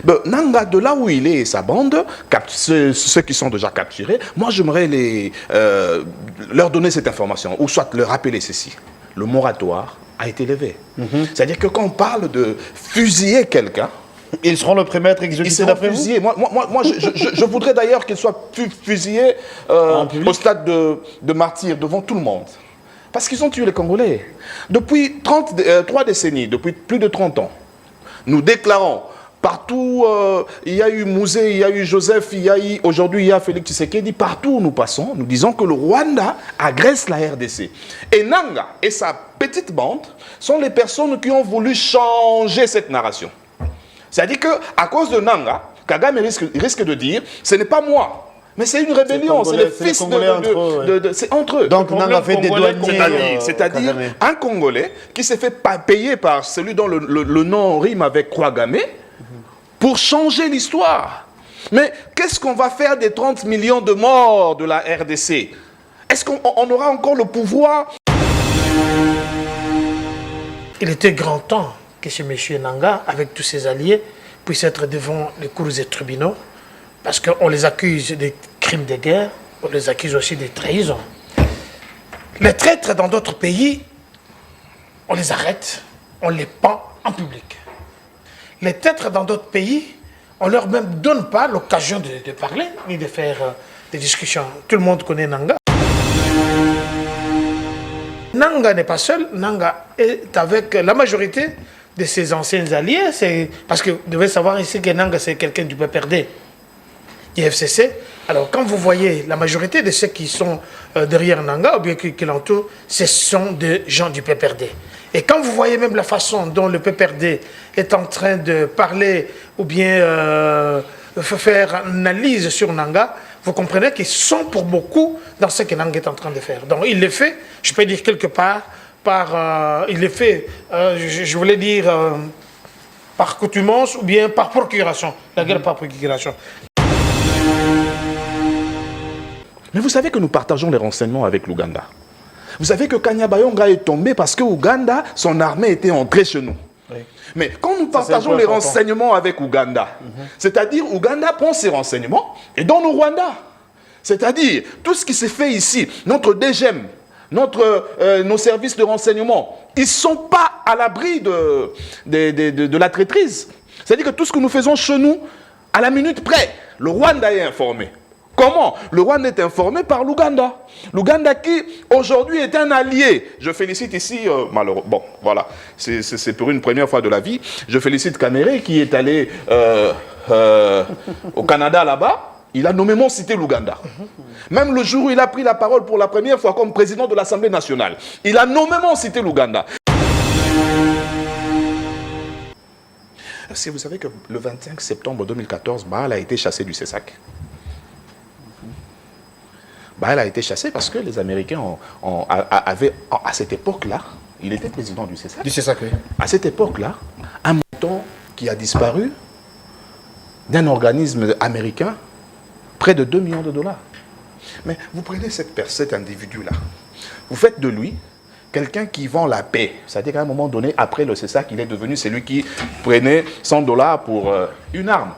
Ben, Nanga, de là où il est et sa bande, ceux qui sont déjà capturés, moi j'aimerais leur donner cette information, ou soit leur rappeler ceci. Le moratoire a été levé. C'est-à-dire que quand on parle de fusiller quelqu'un, ils seront le premier à être exécutés d'après vous? Moi, je voudrais d'ailleurs qu'ils soient fusillés au stade de martyr, devant tout le monde. Parce qu'ils ont tué les Congolais. Depuis 3 décennies, depuis plus de 30 ans, nous déclarons, partout, il y a eu Mouzé, il y a eu Joseph, aujourd'hui il y a Félix Tshisekedi, partout où nous passons, nous disons que le Rwanda agresse la RDC. Et Nanga et sa petite bande sont les personnes qui ont voulu changer cette narration. C'est-à-dire qu'à cause de Nanga, Kagame risque de dire, ce n'est pas moi, mais c'est une rébellion, c'est les fils c'est entre eux. Donc Nanga fait des douaniers. C'est-à-dire un Congolais qui s'est fait payer par celui dont le nom rime avec Kouagame pour changer l'histoire. Mais qu'est-ce qu'on va faire des 30 millions de morts de la RDC? Est-ce qu'on aura encore le pouvoir? Il était grand temps que ce monsieur Nanga, avec tous ses alliés, puisse être devant les cours et tribunaux, parce qu'on les accuse de crimes de guerre, on les accuse aussi de trahison. Les traîtres dans d'autres pays, on les arrête, on les pend en public. Les traîtres dans d'autres pays, on ne leur même donne pas l'occasion de parler, ni de faire des discussions. Tout le monde connaît Nanga. Nanga n'est pas seul, Nanga est avec la majorité de ses anciens alliés. Parce que vous devez savoir ici que Nanga, c'est quelqu'un du PPRD, du FCC. Alors, quand vous voyez la majorité de ceux qui sont derrière Nanga, ou bien qui l'entourent, ce sont des gens du PPRD. Et quand vous voyez même la façon dont le PPRD est en train de parler, ou bien faire une analyse sur Nanga, vous comprenez qu'ils sont pour beaucoup dans ce que Nanga est en train de faire. Donc, il le fait, je peux dire quelque part, il le fait, je voulais dire, par coutumance ou bien par procuration. La guerre par procuration. Mais vous savez que nous partageons les renseignements avec l'Ouganda. Vous savez que Kanyabayonga est tombé parce que Ouganda, son armée était entrée chez nous. Oui. Mais quand nous partageons les renseignements avec Ouganda, c'est-à-dire Ouganda prend ses renseignements et donne au Rwanda. C'est-à-dire tout ce qui s'est fait ici, notre DGM, nos services de renseignement, ils ne sont pas à l'abri de la traîtrise. C'est-à-dire que tout ce que nous faisons chez nous, à la minute près, le Rwanda est informé. Comment? Le Rwanda est informé par l'Ouganda. L'Ouganda qui, aujourd'hui, est un allié. Je félicite ici, malheureusement, bon, voilà, c'est pour une première fois de la vie, je félicite Kamere qui est allé au Canada là-bas. Il a nommément cité l'Ouganda. Même le jour où il a pris la parole pour la première fois comme président de l'Assemblée nationale, il a nommément cité l'Ouganda. Si vous savez que le 25 septembre 2014, Baal a été chassé du CESAC. Baal a été chassé parce que les Américains avaient, à cette époque-là, il était président du CESAC. Du CESAC, oui. À cette époque-là, un montant qui a disparu d'un organisme américain, près de 2 millions de dollars. Mais vous prenez cet individu-là, vous faites de lui quelqu'un qui vend la paix. C'est-à-dire qu'à un moment donné, après le CESAC, il est devenu celui qui prenait 100 $ pour une arme.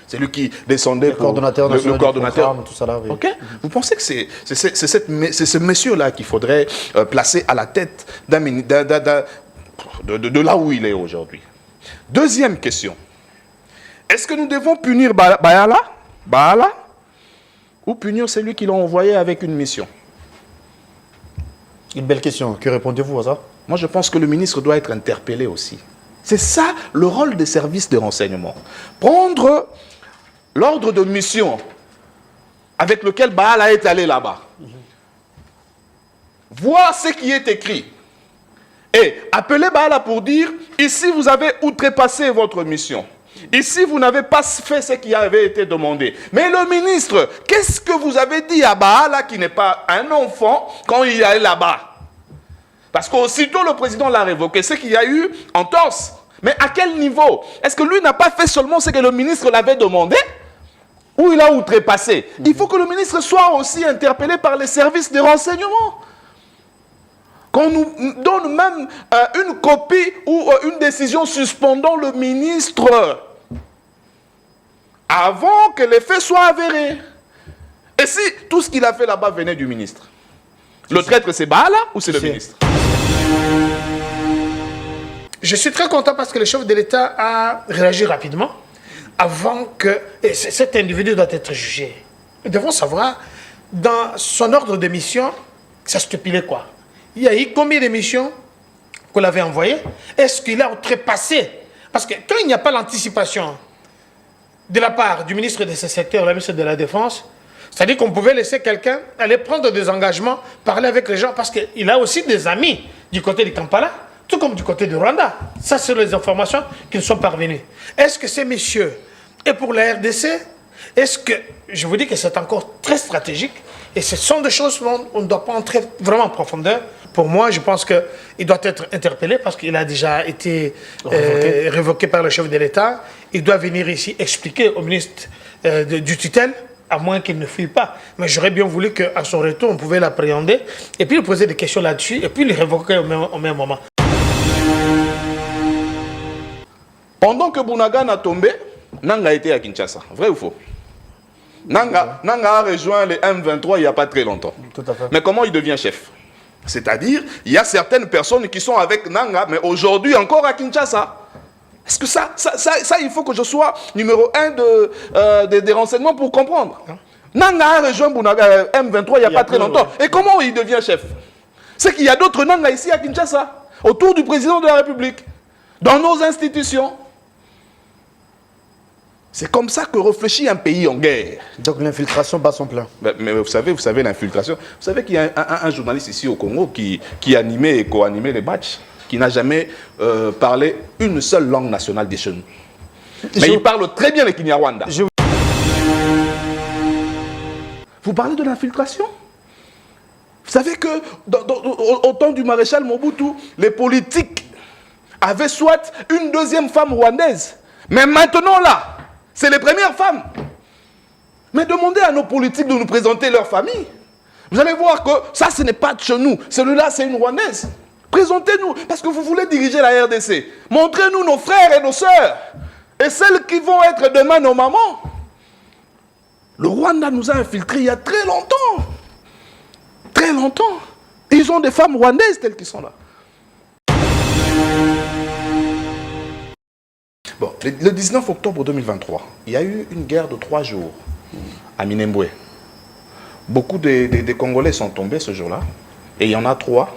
C'est lui qui descendait pour le coordonnateur. Tout ça là, oui. Okay? Vous pensez que c'est ce monsieur-là qu'il faudrait placer à la tête de là où il est aujourd'hui. Deuxième question. Est-ce que nous devons punir Baala ou punir celui qui l'a envoyé avec une mission? Une belle question. Que répondez-vous à ça? Moi, je pense que le ministre doit être interpellé aussi. C'est ça le rôle des services de renseignement. Prendre l'ordre de mission avec lequel Baala est allé là-bas. Voir ce qui est écrit. Et appeler Baala pour dire, ici vous avez outrepassé votre mission. Ici vous n'avez pas fait ce qui avait été demandé. Mais le ministre, qu'est-ce que vous avez dit à Baala qui n'est pas un enfant quand il est là-bas? Parce qu'aussitôt le président l'a révoqué, c'est qu'il y a eu entorse. Mais à quel niveau? Est-ce que lui n'a pas fait seulement ce que le ministre l'avait demandé? Ou il a outrepassé? Il faut que le ministre soit aussi interpellé par les services de renseignement. Qu'on nous donne même une copie ou une décision suspendant le ministre avant que les faits soient avérés. Et si tout ce qu'il a fait là-bas venait du ministre? Le traître, c'est Baala ou c'est le ministre? Je suis très content parce que le chef de l'État a réagi rapidement avant que cet individu doit être jugé. Nous devons savoir, dans son ordre de mission, ça stipulait quoi? Il y a eu combien de missions qu'on l'avait envoyées? Est-ce qu'il a outrepassé? Parce que quand il n'y a pas l'anticipation de la part du ministre de ce secteur, la ministre de la Défense, c'est-à-dire qu'on pouvait laisser quelqu'un aller prendre des engagements, parler avec les gens, parce qu'il a aussi des amis du côté du Kampala, tout comme du côté du Rwanda. Ça, c'est les informations qui nous sont parvenues. Est-ce que ces messieurs, et pour la RDC, est-ce que, je vous dis que c'est encore très stratégique, et ce sont des choses où on ne doit pas entrer vraiment en profondeur. Pour moi, je pense qu'il doit être interpellé parce qu'il a déjà été révoqué par le chef de l'État. Il doit venir ici expliquer au ministre du tutelle, à moins qu'il ne fuit pas. Mais j'aurais bien voulu qu'à son retour, on pouvait l'appréhender et puis lui poser des questions là-dessus et puis le révoquer au même moment. Pendant que Bounagan a tombé, Nanga était à Kinshasa. Vrai ou faux? Nanga a rejoint les M23 il n'y a pas très longtemps. Tout à fait. Mais comment il devient chef? C'est-à-dire, il y a certaines personnes qui sont avec Nanga, mais aujourd'hui encore à Kinshasa. Est-ce que ça, il faut que je sois numéro 1 des renseignements pour comprendre. Nanga a rejoint Bounaga, M23 il n'y a pas très longtemps. Et comment il devient chef? C'est qu'il y a d'autres Nanga ici à Kinshasa, autour du président de la République, dans nos institutions. C'est comme ça que réfléchit un pays en guerre. Donc l'infiltration bat son plein. Mais vous savez l'infiltration. Vous savez qu'il y a un journaliste ici au Congo qui animait et co-animait les matchs, qui n'a jamais parlé une seule langue nationale des chez nous. Mais il parle très bien le Kinyarwanda. Vous parlez de l'infiltration? Vous savez que au temps du maréchal Mobutu, les politiques avaient soit une deuxième femme rwandaise. Mais maintenant là, c'est les premières femmes. Mais demandez à nos politiques de nous présenter leur famille. Vous allez voir que ça, ce n'est pas de chez nous. Celui-là, c'est une Rwandaise. Présentez-nous, parce que vous voulez diriger la RDC. Montrez-nous nos frères et nos sœurs. Et celles qui vont être demain nos mamans. Le Rwanda nous a infiltrés il y a très longtemps. Très longtemps. Ils ont des femmes rwandaises telles qu'ils sont là. Bon, le 19 octobre 2023, il y a eu une guerre de 3 jours à Minembwe. Beaucoup des Congolais sont tombés ce jour-là. Et il y en a 3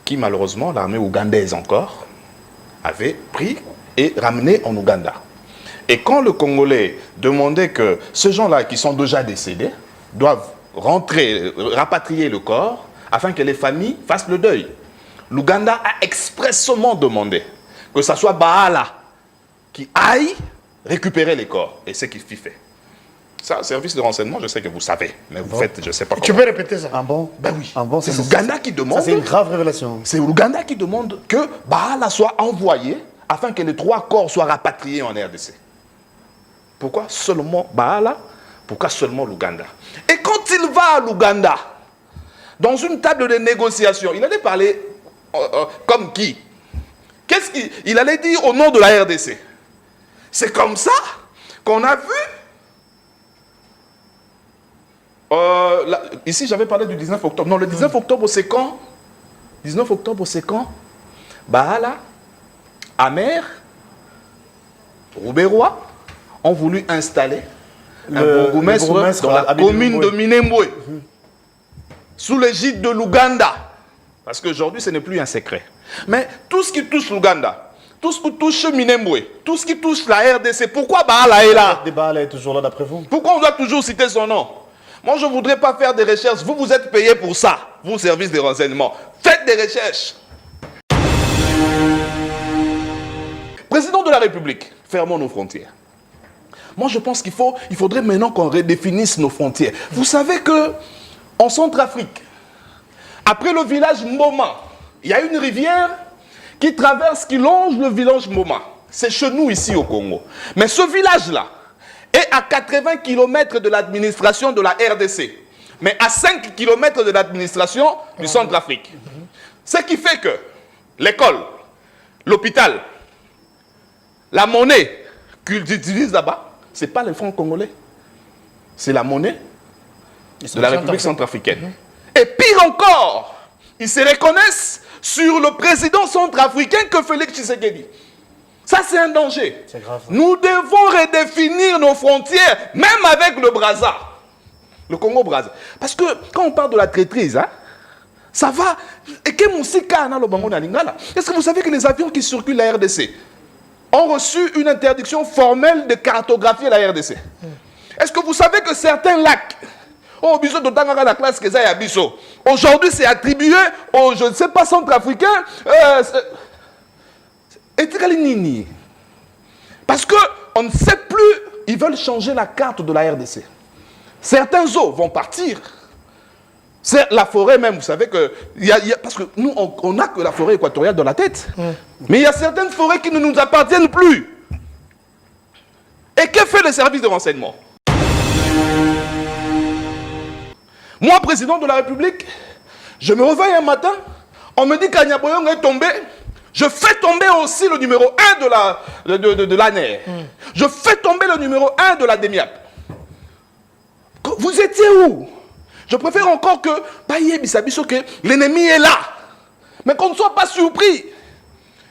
qui, malheureusement, l'armée ougandaise encore, avait pris et ramené en Ouganda. Et quand le Congolais demandait que ces gens-là qui sont déjà décédés doivent rentrer, rapatrier le corps afin que les familles fassent le deuil, l'Ouganda a expressément demandé que ce soit Baala qui aille récupérer les corps. Et c'est ce qu'il fait. Ça, service de renseignement, je sais que vous savez, mais vous faites, je ne sais pas comment. Tu peux répéter ça? Ah bon? Ben oui. Ah bon, c'est l'Ouganda qui demande. C'est une grave révélation. C'est l'Ouganda qui demande que Baala soit envoyé afin que les 3 corps soient rapatriés en RDC. Pourquoi seulement Baala? Pourquoi seulement l'Ouganda? Et quand il va à l'Ouganda, dans une table de négociation, il allait parler comme qui? Qu'est-ce qu'il allait dire au nom de la RDC? C'est comme ça qu'on a vu. Ici, j'avais parlé du 19 octobre. Non, le 19 octobre, c'est quand? 19 octobre, c'est quand? Baala, Amer, Rouberois ont voulu installer un bourgmestre dans la commune de Minembwe, sous l'égide de l'Ouganda. Parce qu'aujourd'hui, ce n'est plus un secret. Mais tout ce qui touche l'Ouganda, tout ce qui touche Minembwe, tout ce qui touche la RDC, pourquoi Baala est là? Baala est toujours là d'après vous? Pourquoi on doit toujours citer son nom? Moi, je ne voudrais pas faire des recherches. Vous, vous êtes payés pour ça, vous, service de renseignement. Faites des recherches. Président de la République, fermons nos frontières. Moi, je pense qu'il faudrait maintenant qu'on redéfinisse nos frontières. Vous savez qu'en Centrafrique, après le village Mboma, il y a une rivière qui traverse, qui longe le village Mboma. C'est chez nous ici au Congo. Mais ce village-là est à 80 km de l'administration de la RDC, mais à 5 km de l'administration du Centrafrique. Ce qui fait que l'école, l'hôpital, la monnaie qu'ils utilisent là-bas, ce n'est pas les francs congolais. C'est la monnaie de la République centrafricaine. Et pire encore, ils se reconnaissent sur le président centrafricain que Félix Tshisekedi. Ça, c'est un danger. C'est grave. Nous devons redéfinir nos frontières, même avec le Brazza. Le Congo-Brazza. Parce que quand on parle de la traîtrise, hein, ça va. Est-ce que vous savez que les avions qui circulent la RDC ont reçu une interdiction formelle de cartographier la RDC? Est-ce que vous savez que certains lacs, aujourd'hui c'est attribué aux, je ne sais pas, centrafricains, parce qu'on ne sait plus, ils veulent changer la carte de la RDC. Certains eaux vont partir. C'est la forêt même, vous savez que... parce que nous, on n'a que la forêt équatoriale dans la tête. Mais il y a certaines forêts qui ne nous appartiennent plus. Et que fait le service de renseignement? Moi, président de la République, je me réveille un matin, on me dit qu'Kanya Boyong est tombé. Je fais tomber aussi le numéro 1 de l'ANER. Je fais tomber le numéro 1 de la DEMIAP. Vous étiez où? Je préfère encore que l'ennemi est là. Mais qu'on ne soit pas surpris.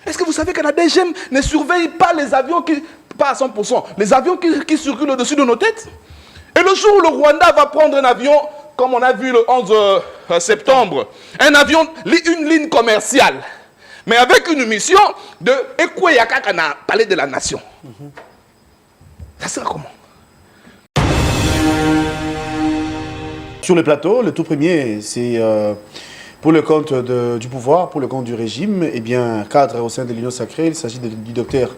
Est-ce que vous savez que la DGM ne surveille pas les avions qui... Pas à 100%. Les avions qui circulent au-dessus de nos têtes? Et le jour où le Rwanda va prendre un avion, comme on a vu le 11 septembre, un avion, une ligne commerciale, mais avec une mission de Ekweyakakana, palais de la nation. Ça sera comment? Sur le plateau, le tout premier, c'est pour le compte du pouvoir, pour le compte du régime, eh bien, cadre au sein de l'Union sacrée, il s'agit du docteur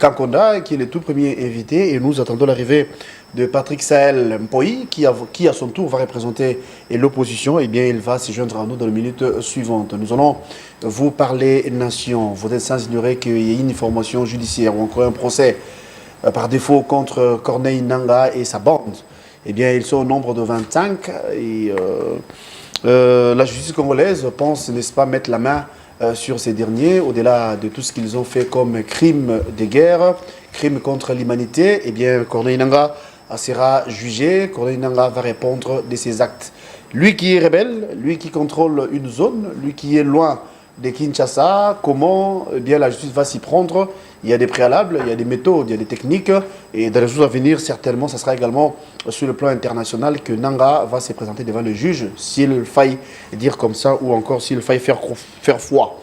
Kankonda, qui est le tout premier invité, et nous attendons l'arrivée de Patrick Sahel Mpoyi, qui à son tour va représenter l'opposition. Eh bien, il va se joindre à nous dans les minutes suivantes. Nous allons vous parler nation. Vous êtes sans ignorer qu'il y a une information judiciaire ou encore un procès par défaut contre Corneille Nangaa et sa bande. Eh bien, ils sont au nombre de 25 et la justice congolaise pense, n'est-ce pas, mettre la main sur ces derniers, au-delà de tout ce qu'ils ont fait comme crime de guerre, crime contre l'humanité. Eh bien, Corneille Nangaa sera jugé. Corneille Nangaa va répondre de ses actes. Lui qui est rebelle, lui qui contrôle une zone, lui qui est loin de Kinshasa, comment eh bien, la justice va s'y prendre? Il y a des préalables, il y a des méthodes, il y a des techniques. Et dans les jours à venir, certainement, ce sera également sur le plan international que Nangaa va se présenter devant le juge, s'il faille dire comme ça, ou encore s'il faille faire foi.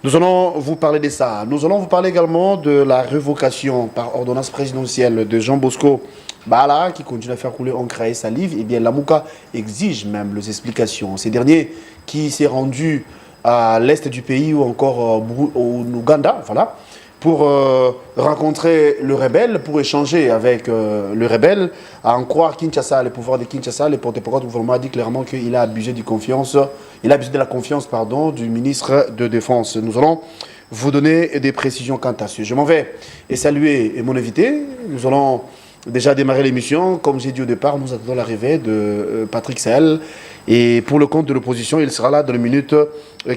Nous allons vous parler de ça. Nous allons vous parler également de la révocation par ordonnance présidentielle de Jean Bosco Bala, qui continue à faire couler encre et salive. Eh bien, Lamuka exige même les explications. Ces derniers qui s'est rendu à l'est du pays ou encore au Ouganda, voilà, pour rencontrer le rebelle, pour échanger avec le rebelle, à en croire Kinshasa, le pouvoir de Kinshasa, le porte-parole du gouvernement a dit clairement qu'il a abusé de la confiance du ministre de Défense. Nous allons vous donner des précisions quant à ce. Je m'en vais et saluer mon invité. Nous allons déjà démarrer l'émission. Comme j'ai dit au départ, nous attendons l'arrivée de Patrick Sahel. Et pour le compte de l'opposition, il sera là dans les minutes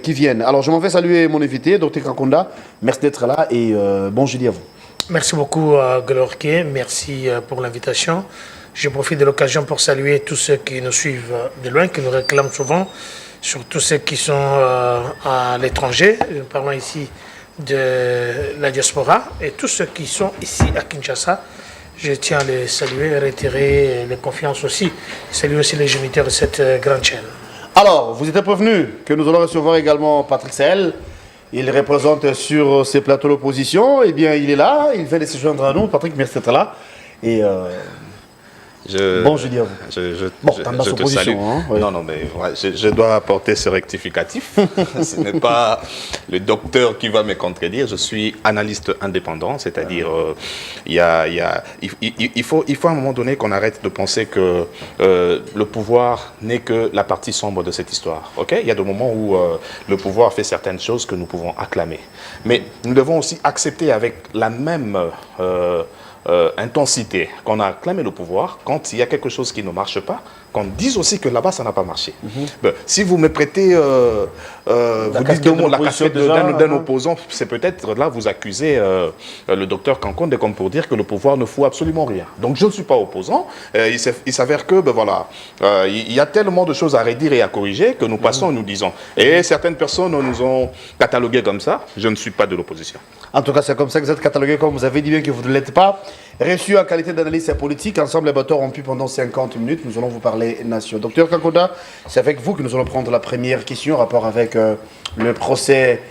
qui viennent. Alors, je m'en vais saluer mon invité, Dr Kankonda. Merci d'être là et bon jeudi à vous. Merci beaucoup, Glorké. Merci pour l'invitation. Je profite de l'occasion pour saluer tous ceux qui nous suivent de loin, qui nous réclament souvent, surtout ceux qui sont à l'étranger. Nous parlons ici de la diaspora et tous ceux qui sont ici à Kinshasa. Je tiens à les saluer et retirer les confiances aussi. Saluer aussi les géniteurs de cette grande chaîne. Alors, vous êtes prévenus que nous allons recevoir également Patrick Sahel. Il représente sur ces plateaux l'opposition. Eh bien, il est là, il vient de se joindre à nous. Patrick, merci d'être là. Et bon jeudi à vous. Je te salue. Hein, oui. Non, mais ouais, je dois apporter ce rectificatif. Ce n'est pas le docteur qui va me contredire. Je suis analyste indépendant, c'est-à-dire il faut à un moment donné qu'on arrête de penser que le pouvoir n'est que la partie sombre de cette histoire. Okay? Il y a des moments où le pouvoir fait certaines choses que nous pouvons acclamer. Mais nous devons aussi accepter avec la même... intensité qu'on a acclamé le pouvoir, quand il y a quelque chose qui ne marche pas, qu'on dise aussi que là-bas, ça n'a pas marché. Ben, si vous me prêtez vous dites la casquette d'un opposant, c'est peut-être là vous accusez le docteur Kankonde comme pour dire que le pouvoir ne fout absolument rien. Donc je ne suis pas opposant. Il s'avère que, ben voilà, il y a tellement de choses à redire et à corriger que nous passons et nous disons. Et certaines personnes nous ont catalogué comme ça. Je ne suis pas de l'opposition. En tout cas, c'est comme ça que vous êtes catalogué, comme vous avez dit bien que vous ne l'êtes pas. Reçu en qualité d'analyste politique, ensemble les bateaux rompus pendant 50 minutes, nous allons vous parler nation. Docteur Kankonda, c'est avec vous que nous allons prendre la première question en rapport avec le procès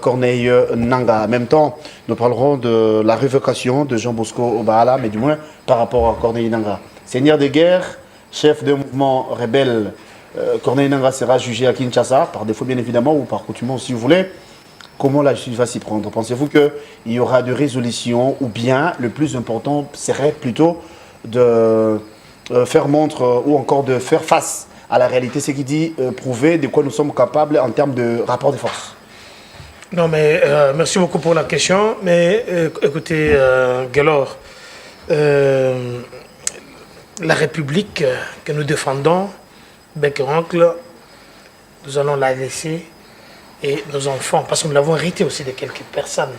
Corneille Nangaa. En même temps, nous parlerons de la révocation de Jean Bosco Obaala, mais du moins par rapport à Corneille Nangaa. Seigneur de guerre, chef d'un mouvement rebelle, Corneille Nangaa sera jugé à Kinshasa, par défaut bien évidemment, ou par coutume si vous voulez. Comment la justice va s'y prendre? Pensez-vous qu'il y aura de résolution ou bien le plus important serait plutôt de faire montre ou encore de faire face à la réalité, ce qui dit prouver de quoi nous sommes capables en termes de rapport de force? Non, mais merci beaucoup pour la question. Mais écoutez, Gelor, la République que nous défendons, bec et oncle, nous allons la laisser. Et nos enfants, parce que nous l'avons hérité aussi de quelques personnes,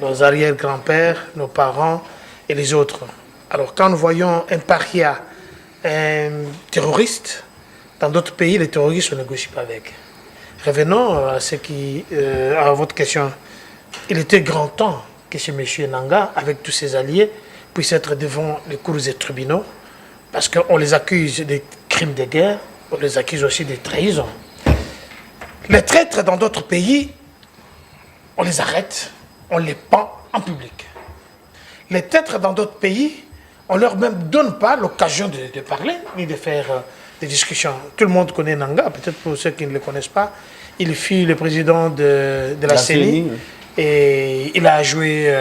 nos arrière-grands-pères, nos parents et les autres. Alors quand nous voyons un paria, un terroriste, dans d'autres pays, les terroristes ne négocient pas avec. Revenons à votre question. Il était grand temps que ce monsieur Nangaa, avec tous ses alliés, puisse être devant les cours des tribunaux, parce qu'on les accuse de crimes de guerre, on les accuse aussi de trahison. Les traîtres dans d'autres pays, on les arrête, on les pend en public. Les traîtres dans d'autres pays, on ne leur même donne pas l'occasion de parler ni de faire des discussions. Tout le monde connaît Nangaa, peut-être pour ceux qui ne le connaissent pas. Il fut le président de la CENI et il a joué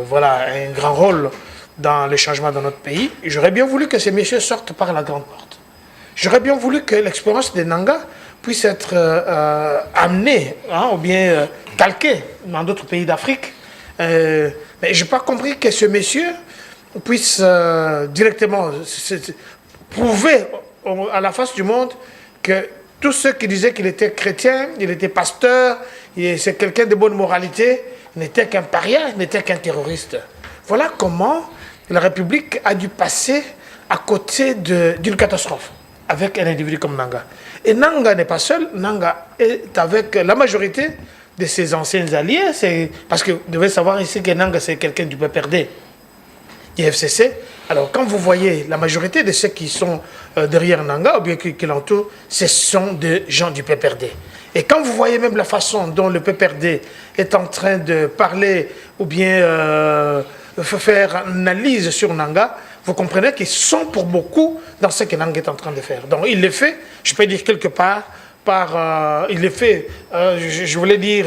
voilà, un grand rôle dans le changement dans notre pays. J'aurais bien voulu que ces messieurs sortent par la grande porte. J'aurais bien voulu que l'expérience de Nangaa puisse être amené ou bien calqué dans d'autres pays d'Afrique. Mais je n'ai pas compris que ce monsieur puisse directement prouver à la face du monde que tous ceux qui disaient qu'il était chrétien, il était pasteur, c'est quelqu'un de bonne moralité, n'était qu'un paria, n'était qu'un terroriste. Voilà comment la République a dû passer à côté d'une catastrophe avec un individu comme Nangaa. Et Nangaa n'est pas seul, Nangaa est avec la majorité de ses anciens alliés. Parce que vous devez savoir ici que Nangaa, c'est quelqu'un du PPRD, du FCC. Alors, quand vous voyez la majorité de ceux qui sont derrière Nangaa, ou bien qui l'entourent, ce sont des gens du PPRD. Et quand vous voyez même la façon dont le PPRD est en train de parler, ou bien faire une analyse sur Nangaa, vous comprenez qu'ils sont pour beaucoup dans ce que Nangaa est en train de faire. Donc il le fait, je peux dire quelque part, il le fait, je voulais dire,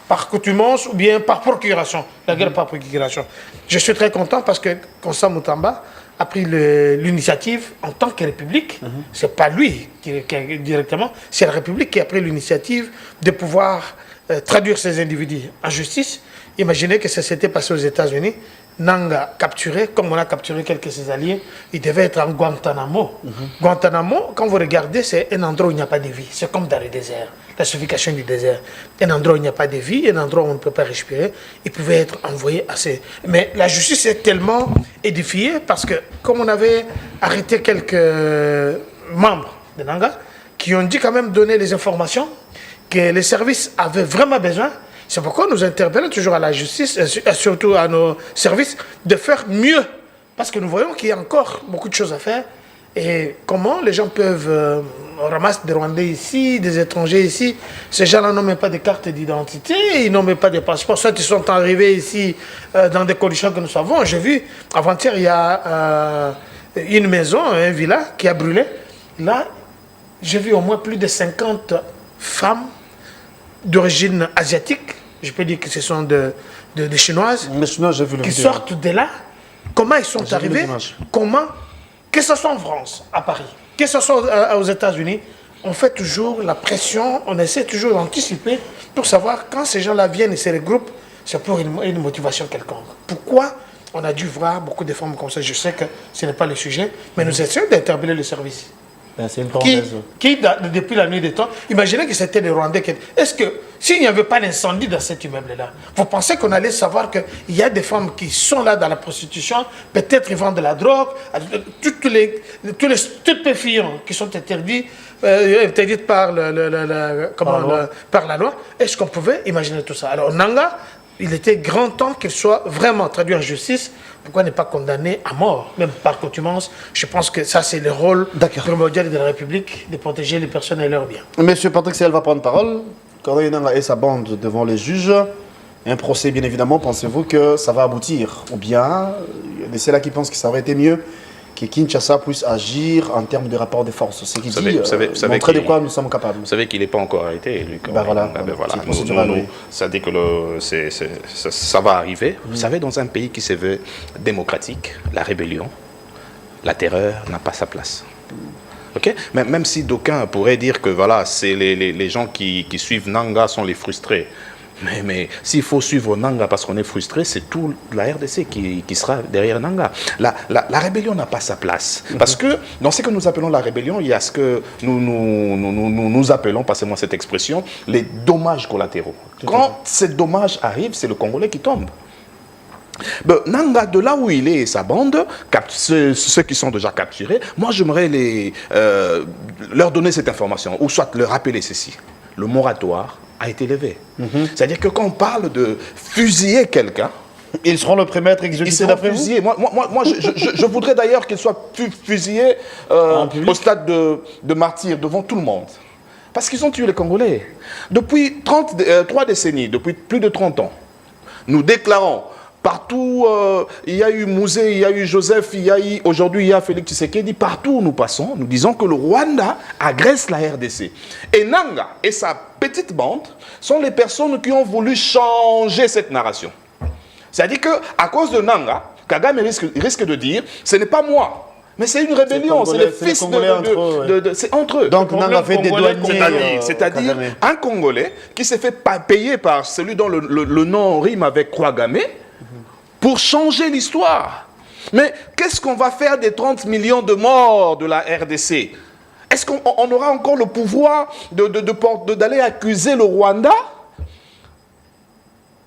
par coutumance ou bien par procuration. La guerre par procuration. Je suis très content parce que Constant Moutamba a pris l'initiative en tant que République. C'est pas lui directement, c'est la République qui a pris l'initiative de pouvoir traduire ces individus en justice. Imaginez que ça s'était passé aux États-Unis. Nangaa capturé, comme on a capturé quelques de ses alliés, il devait être en Guantanamo. Guantanamo, quand vous regardez, c'est un endroit où il n'y a pas de vie. C'est comme dans le désert, la suffocation du désert. Un endroit où il n'y a pas de vie, un endroit où on ne peut pas respirer. Il pouvait être envoyé à ces... Mais la justice est tellement édifiée parce que, comme on avait arrêté quelques membres de Nangaa, qui ont dit quand même donner les informations que les services avaient vraiment besoin. C'est pourquoi nous interpellons toujours à la justice, et surtout à nos services, de faire mieux. Parce que nous voyons qu'il y a encore beaucoup de choses à faire. Et comment les gens peuvent ramasser des Rwandais ici, des étrangers ici. Ces gens-là n'ont même pas de carte d'identité, ils n'ont même pas de passeport. Soit ils sont arrivés ici dans des conditions que nous savons. J'ai vu, avant-hier, il y a une maison, une villa qui a brûlé. Là, j'ai vu au moins plus de 50 femmes d'origine asiatique, je peux dire que ce sont des Chinoises, qui sortent de là. Comment ils sont arrivés? Comment? Que ce soit en France, à Paris, que ce soit aux États-Unis, on fait toujours la pression, on essaie toujours d'anticiper pour savoir quand ces gens-là viennent et se regroupent, c'est pour une motivation quelconque. Pourquoi on a dû voir beaucoup de femmes comme ça. Je sais que ce n'est pas le sujet, mais nous essayons d'interpeller le service. C'est une Depuis la nuit des temps, imaginez que c'était des Rwandais. Est-ce que, s'il n'y avait pas d'incendie dans cet immeuble-là, vous pensez qu'on allait savoir qu'il y a des femmes qui sont là dans la prostitution, peut-être ils vendent de la drogue, tous les stupéfiants qui sont interdits par, par la loi. Est-ce qu'on pouvait imaginer tout ça? Alors, Nanga, il était grand temps qu'il soit vraiment traduit en justice. Pourquoi ne pas condamner à mort, même par contumace? Je pense que ça, c'est le rôle primordial de la République, de protéger les personnes et leurs biens. Monsieur Patrick Seyel va prendre parole. Corneille Nangaa et sa bande devant les juges. Un procès, bien évidemment, pensez-vous que ça va aboutir? Ou bien, il y a des ceux-là qui pensent que ça aurait été mieux que Kinshasa puisse agir en termes de rapport de force. C'est qui dit, montrer de quoi nous sommes capables. Vous savez qu'il n'est pas encore arrêté, lui. Voilà. Ça dit que ça va arriver. Vous savez, dans un pays qui se veut démocratique, la rébellion, la terreur n'a pas sa place. Okay? Même si d'aucuns pourraient dire que voilà, c'est les gens qui suivent Nanga sont les frustrés. Mais s'il faut suivre Nanga parce qu'on est frustré, c'est tout la RDC qui sera derrière Nanga. La rébellion n'a pas sa place. Parce que dans ce que nous appelons la rébellion, il y a ce que nous appelons, passez-moi cette expression, les dommages collatéraux. Quand ces dommages arrivent, c'est le Congolais qui tombe. Ben, Nanga, de là où il est et sa bande, ceux qui sont déjà capturés, moi j'aimerais leur donner cette information, ou soit leur rappeler ceci. Le moratoire a été levé. C'est-à-dire que quand on parle de fusiller quelqu'un, ils seront le premier à être exécutés d'après vous? Moi, je voudrais d'ailleurs qu'ils soient fusillés au stade de martyr, devant tout le monde. Parce qu'ils ont tué les Congolais. Depuis 3 décennies, depuis plus de 30 ans, nous déclarons partout, il y a eu Mouzé, il y a eu Joseph, aujourd'hui il y a Félix Tshisekedi, partout où nous passons, nous disons que le Rwanda agresse la RDC. Et Nanga et sa petite bande sont les personnes qui ont voulu changer cette narration. C'est-à-dire qu'à cause de Nanga, Kagame risque de dire, ce n'est pas moi, mais c'est une rébellion, c'est les fils c'est entre eux. Donc Nanga fait des douaniers. C'est-à-dire un Congolais qui s'est fait payer par celui dont le nom rime avec Kouagame, pour changer l'histoire. Mais qu'est-ce qu'on va faire des 30 millions de morts de la RDC? Est-ce qu'on aura encore le pouvoir d'aller accuser le Rwanda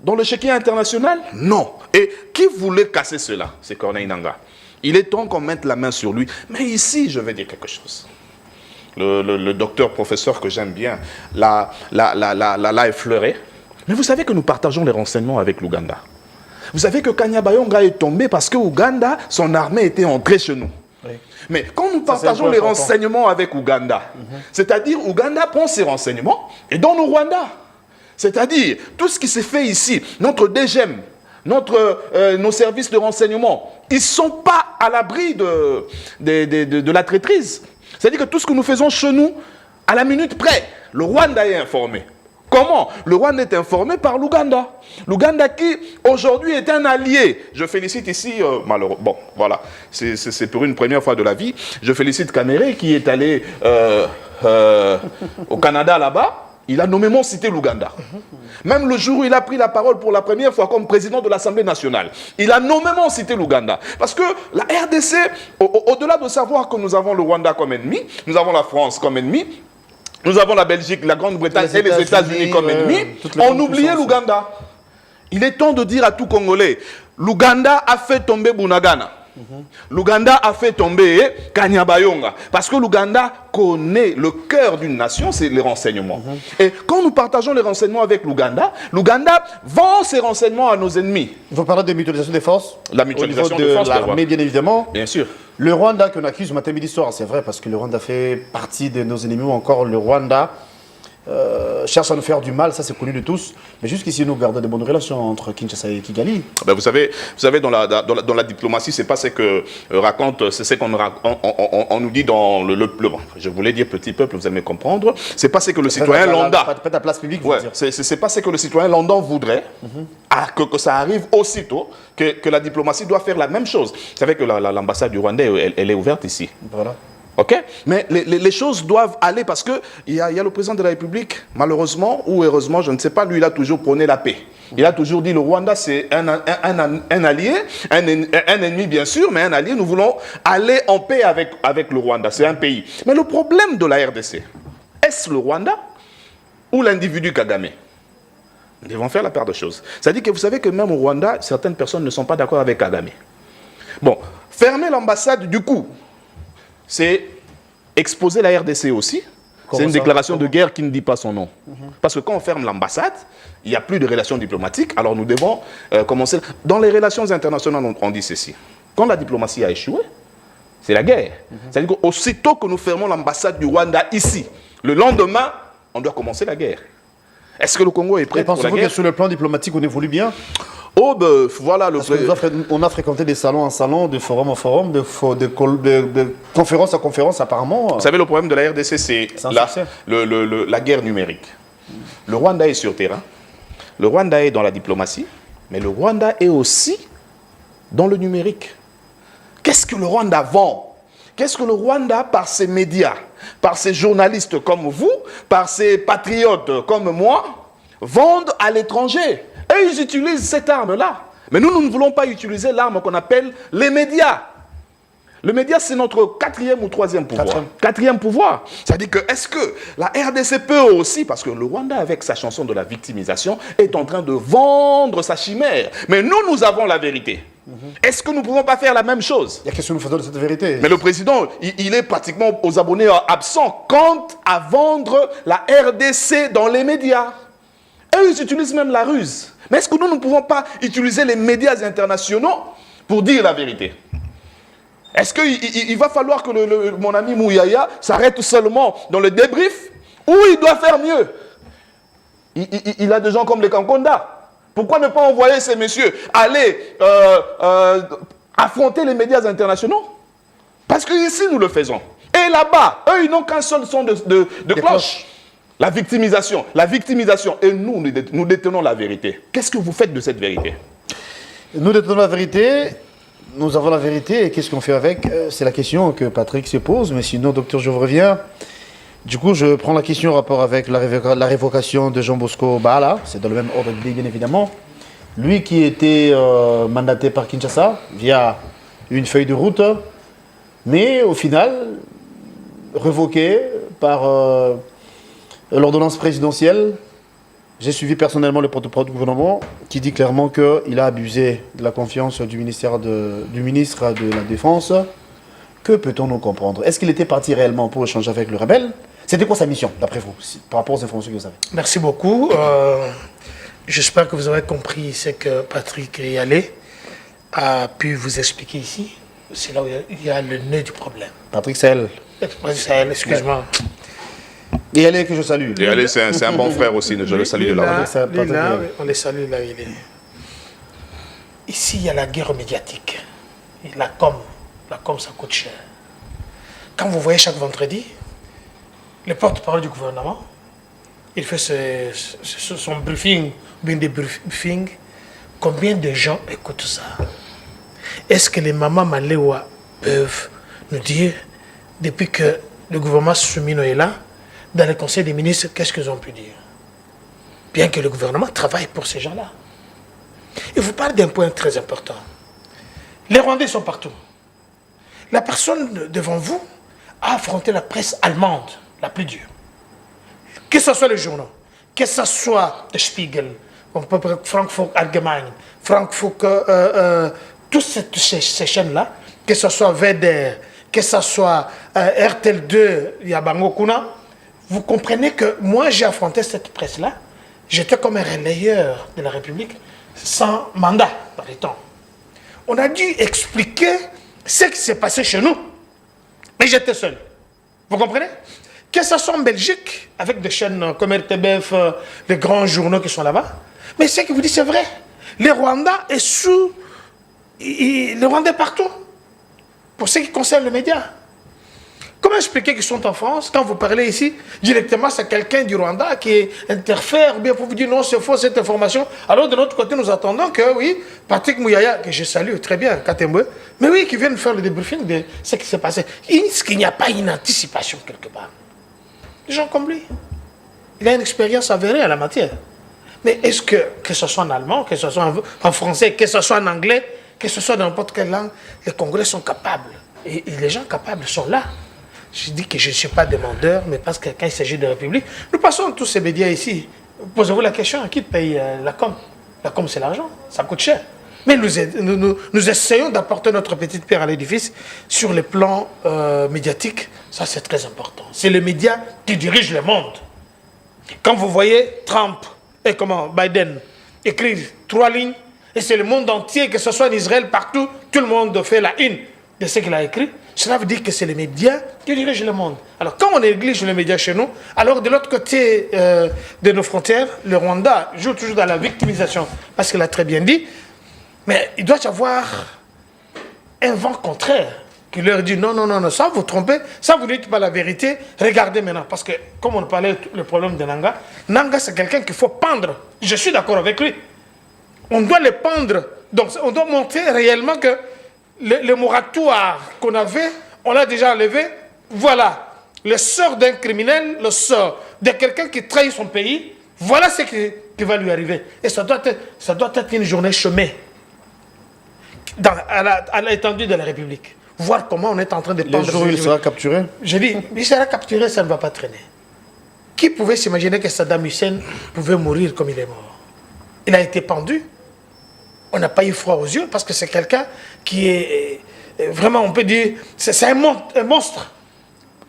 dans le chéquier international? Non. Et qui voulait casser cela? C'est Corneille Nangaa. Il est temps qu'on mette la main sur lui. Mais ici, je vais dire quelque chose. Le docteur, professeur que j'aime bien, l'a effleuré. Mais vous savez que nous partageons les renseignements avec l'Ouganda. Vous savez que Kanyabayonga est tombé parce que Ouganda, son armée était entrée chez nous. Oui. Mais quand nous partageons les renseignements avec Ouganda, c'est-à-dire Ouganda prend ses renseignements et donne au Rwanda. C'est-à-dire tout ce qui s'est fait ici, notre DGM, nos services de renseignement, ils ne sont pas à l'abri de la traîtrise. C'est-à-dire que tout ce que nous faisons chez nous, à la minute près, le Rwanda est informé. Comment? Le Rwanda est informé par l'Ouganda. L'Ouganda qui, aujourd'hui, est un allié. Je félicite ici, malheureusement, bon, voilà, c'est pour une première fois de la vie, je félicite Kamere qui est allé au Canada là-bas. Il a nommément cité l'Ouganda. Même le jour où il a pris la parole pour la première fois comme président de l'Assemblée nationale, il a nommément cité l'Ouganda. Parce que la RDC, au-delà de savoir que nous avons le Rwanda comme ennemi, nous avons la France comme ennemi, nous avons la Belgique, la Grande-Bretagne et les États-Unis comme ennemis. On oubliait l'Ouganda. Il est temps de dire à tout Congolais, l'Ouganda a fait tomber Bunagana. L'Ouganda a fait tomber Kanyabayonga. Parce que l'Ouganda connaît le cœur d'une nation, c'est les renseignements. Et quand nous partageons les renseignements avec l'Ouganda, l'Ouganda vend ses renseignements à nos ennemis. Vous parlez de mutualisation des forces? La mutualisation des forces de l'armée, bien évidemment. Bien sûr. Le Rwanda qu'on accuse matin midi soir, c'est vrai, parce que le Rwanda fait partie de nos ennemis, ou encore le Rwanda cherche à nous faire du mal, ça c'est connu de tous. Mais jusqu'ici, nous gardons de bonnes relations entre Kinshasa et Kigali. Ben vous savez dans la diplomatie, c'est pas ce que raconte, c'est ce qu'on nous dit dans je voulais dire petit peuple, vous allez me comprendre. C'est pas ce que le citoyen lambda. Pas ta place publique, ouais, c'est pas ce que le citoyen lambda voudrait. Que ça arrive aussitôt, que la diplomatie doit faire la même chose. Vous savez que l'ambassade du Rwanda, elle est ouverte ici. Voilà. Ok? Mais les choses doivent aller parce qu'il y a le président de la République, malheureusement ou heureusement, je ne sais pas, lui il a toujours prôné la paix. Il a toujours dit le Rwanda c'est un allié, un ennemi bien sûr, mais un allié. Nous voulons aller en paix avec le Rwanda, c'est un pays. Mais le problème de la RDC, est-ce le Rwanda ou l'individu Kagame? Nous devons faire la part de choses. C'est-à-dire que vous savez que même au Rwanda, certaines personnes ne sont pas d'accord avec Kagame. Bon, fermer l'ambassade du coup, c'est exposer la RDC aussi. C'est une déclaration de guerre qui ne dit pas son nom. Parce que quand on ferme l'ambassade, il n'y a plus de relations diplomatiques, alors nous devons commencer... Dans les relations internationales, on dit ceci. Quand la diplomatie a échoué, c'est la guerre. C'est-à-dire qu'aussitôt que nous fermons l'ambassade du Rwanda ici, le lendemain, on doit commencer la guerre. Est-ce que le Congo est prêt pour la guerre? Pensez-vous que sur le plan diplomatique, on évolue bien? Oh, ben, voilà le... On a fréquenté des salons en salon, de forum en forum, de conférence en conférence, apparemment. Vous savez, le problème de la RDC, c'est la guerre numérique. Le Rwanda est sur terrain, le Rwanda est dans la diplomatie, mais le Rwanda est aussi dans le numérique. Qu'est-ce que le Rwanda vend? Qu'est-ce que le Rwanda, par ses médias, par ses journalistes comme vous, par ses patriotes comme moi, vendent à l'étranger? Et ils utilisent cette arme-là. Mais nous ne voulons pas utiliser l'arme qu'on appelle les médias. Le média, c'est notre quatrième ou troisième pouvoir. Quatrième pouvoir. C'est-à-dire que, est-ce que la RDC peut aussi, parce que le Rwanda, avec sa chanson de la victimisation, est en train de vendre sa chimère. Mais nous avons la vérité. Est-ce que nous ne pouvons pas faire la même chose? Il y a question que nous faisons de cette vérité. Mais le président, il est pratiquement aux abonnés absents quant à vendre la RDC dans les médias. Et ils utilisent même la ruse. Mais est-ce que nous ne pouvons pas utiliser les médias internationaux pour dire la vérité? Est-ce qu'il va falloir que mon ami Mouyaya s'arrête seulement dans le débrief ou il doit faire mieux? Il a des gens comme les Kankonda. Pourquoi ne pas envoyer ces messieurs aller affronter les médias internationaux? Parce qu'ici, nous le faisons. Et là-bas, eux, ils n'ont qu'un seul son de cloche. La victimisation. Et nous détenons la vérité. Qu'est-ce que vous faites de cette vérité? Nous détenons la vérité. Nous avons la vérité. Et qu'est-ce qu'on fait avec? C'est la question que Patrick se pose. Mais sinon, docteur, je vous reviens. Du coup, je prends la question en rapport avec la révocation de Jean Bosco Bahala. C'est dans le même ordre d'idée, bien évidemment. Lui qui était mandaté par Kinshasa via une feuille de route. Mais au final, révoqué par... l'ordonnance présidentielle, j'ai suivi personnellement le porte-parole du gouvernement qui dit clairement qu'il a abusé de la confiance du ministre de la Défense. Que peut-on nous comprendre? Est-ce qu'il était parti réellement pour échanger avec le rebelle? C'était quoi sa mission, d'après vous, par rapport aux informations que vous avez? Merci beaucoup. J'espère que vous aurez compris ce que Patrick Yalé a pu vous expliquer ici. C'est là où il y a le nœud du problème. Patrick Sahel. Excuse-moi. Et Yalé que je salue. Et Yalé, c'est un bon frère aussi, je le salue de là. On les salue là où il est. Ici, il y a la guerre médiatique. Et la com, ça coûte cher. Quand vous voyez chaque vendredi, le porte-parole du gouvernement, il fait son briefing, bien des briefings. Combien de gens écoutent ça? Est-ce que les mamans Maléwa peuvent nous dire, depuis que le gouvernement Soumino est là, dans le Conseil des ministres, qu'est-ce qu'ils ont pu dire? Bien que le gouvernement travaille pour ces gens-là. Et vous parlez d'un point très important. Les Rwandais sont partout. La personne devant vous a affronté la presse allemande, la plus dure. Que ce soit les journaux, que ce soit Der Spiegel, Frankfurt Allgemein, Frankfurt, toutes ces chaînes-là, que ce soit VDR, que ce soit RTL2, Yabango Kuna, vous comprenez que moi j'ai affronté cette presse-là, j'étais comme un relayeur de la République, sans mandat dans les temps. On a dû expliquer ce qui s'est passé chez nous, mais j'étais seul. Vous comprenez? Que ce soit en Belgique, avec des chaînes comme RTBF, les grands journaux qui sont là-bas, mais ce que vous dites c'est vrai. Le Rwanda est sous... Le Rwanda est partout. Pour ce qui concerne les médias. Comment expliquer qu'ils sont en France, quand vous parlez ici, directement c'est quelqu'un du Rwanda qui interfère, ou bien pour vous dire non, c'est faux cette information. Alors de l'autre côté, nous attendons que, oui, Patrick Mouyaya, que je salue très bien, Katembwe, mais oui, qui vienne faire le débriefing de ce qui s'est passé. Est-ce qu'il n'y a pas une anticipation quelque part? Des gens comme lui, il a une expérience avérée à la matière. Mais est-ce que ce soit en allemand, que ce soit en français, que ce soit en anglais, que ce soit dans n'importe quelle langue, les Congolais sont capables. Et les gens capables sont là. Je dis que je ne suis pas demandeur, mais parce que quand il s'agit de la République, nous passons tous ces médias ici. Posez-vous la question, qui paye la com? La com, c'est l'argent, ça coûte cher. Mais nous essayons d'apporter notre petite pierre à l'édifice sur le plan médiatique. Ça, c'est très important. C'est le média qui dirige le monde. Quand vous voyez Trump et Biden écrire 3 lignes, et c'est le monde entier, que ce soit en Israël, partout, tout le monde fait la une de ce qu'il a écrit, cela veut dire que c'est les médias qui dirigent le monde. Alors, quand on néglige les médias chez nous, alors de l'autre côté de nos frontières, le Rwanda joue toujours dans la victimisation, parce qu'il a très bien dit, mais il doit y avoir un vent contraire qui leur dit non, non, non, non, ça vous trompez, ça vous dites pas la vérité, regardez maintenant. Parce que, comme on parlait le problème de Nanga, Nanga c'est quelqu'un qu'il faut pendre. Je suis d'accord avec lui. On doit le pendre. Donc on doit montrer réellement que le moratoire qu'on avait, on l'a déjà enlevé. Voilà, le sort d'un criminel, le sort de quelqu'un qui trahit son pays, voilà ce qui va lui arriver. Et ça doit être une journée chemin à l'étendue de la République. Voir comment on est en train de pendre. Le jour où il sera capturé? Je dis, il sera capturé, ça ne va pas traîner. Qui pouvait s'imaginer que Saddam Hussein pouvait mourir comme il est mort? Il a été pendu. On n'a pas eu froid aux yeux parce que c'est quelqu'un qui est vraiment, on peut dire, c'est un monstre.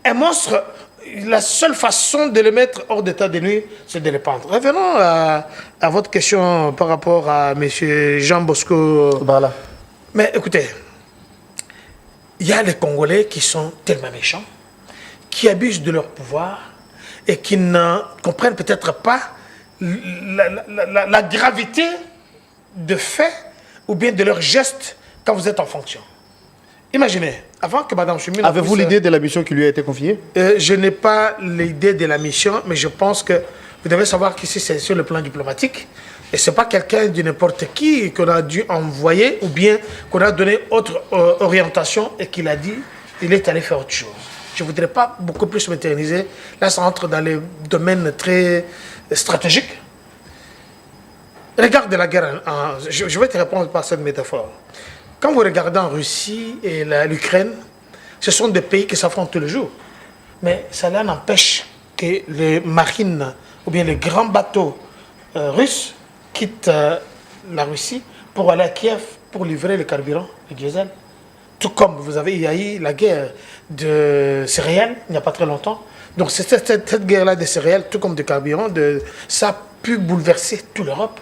Un monstre, la seule façon de le mettre hors d'état de nuit, c'est de le pendre. Revenons à votre question par rapport à M. Jean Bosco. Voilà. Mais écoutez, il y a les Congolais qui sont tellement méchants, qui abusent de leur pouvoir et qui ne comprennent peut-être pas la gravité de faits ou bien de leurs gestes quand vous êtes en fonction. Imaginez, avant que Mme Chimine... Avez-vous l'idée de la mission qui lui a été confiée? Je n'ai pas l'idée de la mission, mais je pense que vous devez savoir qu'ici c'est sur le plan diplomatique. Et ce n'est pas quelqu'un de n'importe qui qu'on a dû envoyer ou bien qu'on a donné autre orientation et qu'il a dit il est allé faire autre chose. Je ne voudrais pas beaucoup plus m'éterniser. Là, ça entre dans les domaines très stratégiques. Regarde la guerre. Je vais te répondre par cette métaphore. Quand vous regardez en Russie et l'Ukraine, ce sont des pays qui s'affrontent tous les jours. Mais cela n'empêche que les marines ou bien les grands bateaux russes quittent la Russie pour aller à Kiev pour livrer le carburant, le diesel. Tout comme il y a eu la guerre de céréales il n'y a pas très longtemps. Donc cette guerre-là de céréales, tout comme de carburant, ça a pu bouleverser toute l'Europe.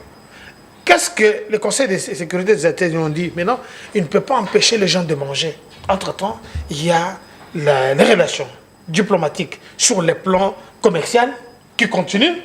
Qu'est-ce que le Conseil de sécurité des États-Unis ont dit? Maintenant, il ne peut pas empêcher les gens de manger. Entre-temps, il y a les relations diplomatiques sur le plan commercial qui continuent,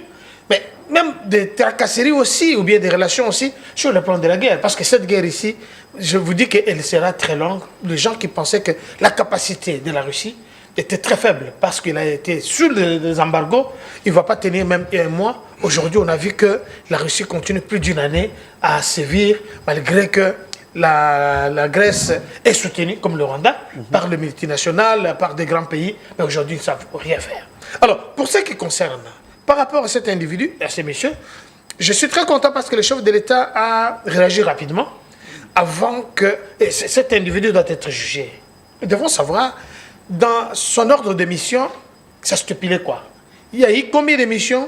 mais même des tracasseries aussi, ou bien des relations aussi sur le plan de la guerre. Parce que cette guerre ici, je vous dis qu'elle sera très longue. Les gens qui pensaient que la capacité de la Russie était très faible parce qu'il a été sous les embargos, il ne va pas tenir même un mois. Aujourd'hui, on a vu que la Russie continue plus d'une année à sévir, malgré que la Grèce est soutenue, comme le Rwanda, par les multinationales, par des grands pays, mais aujourd'hui, ils ne savent rien faire. Alors, pour ce qui concerne, par rapport à cet individu, à ces messieurs, je suis très content parce que le chef de l'État a réagi rapidement avant que cet individu doit être jugé. Nous devons savoir, dans son ordre de mission, ça stipulait quoi? Il y a eu combien de missions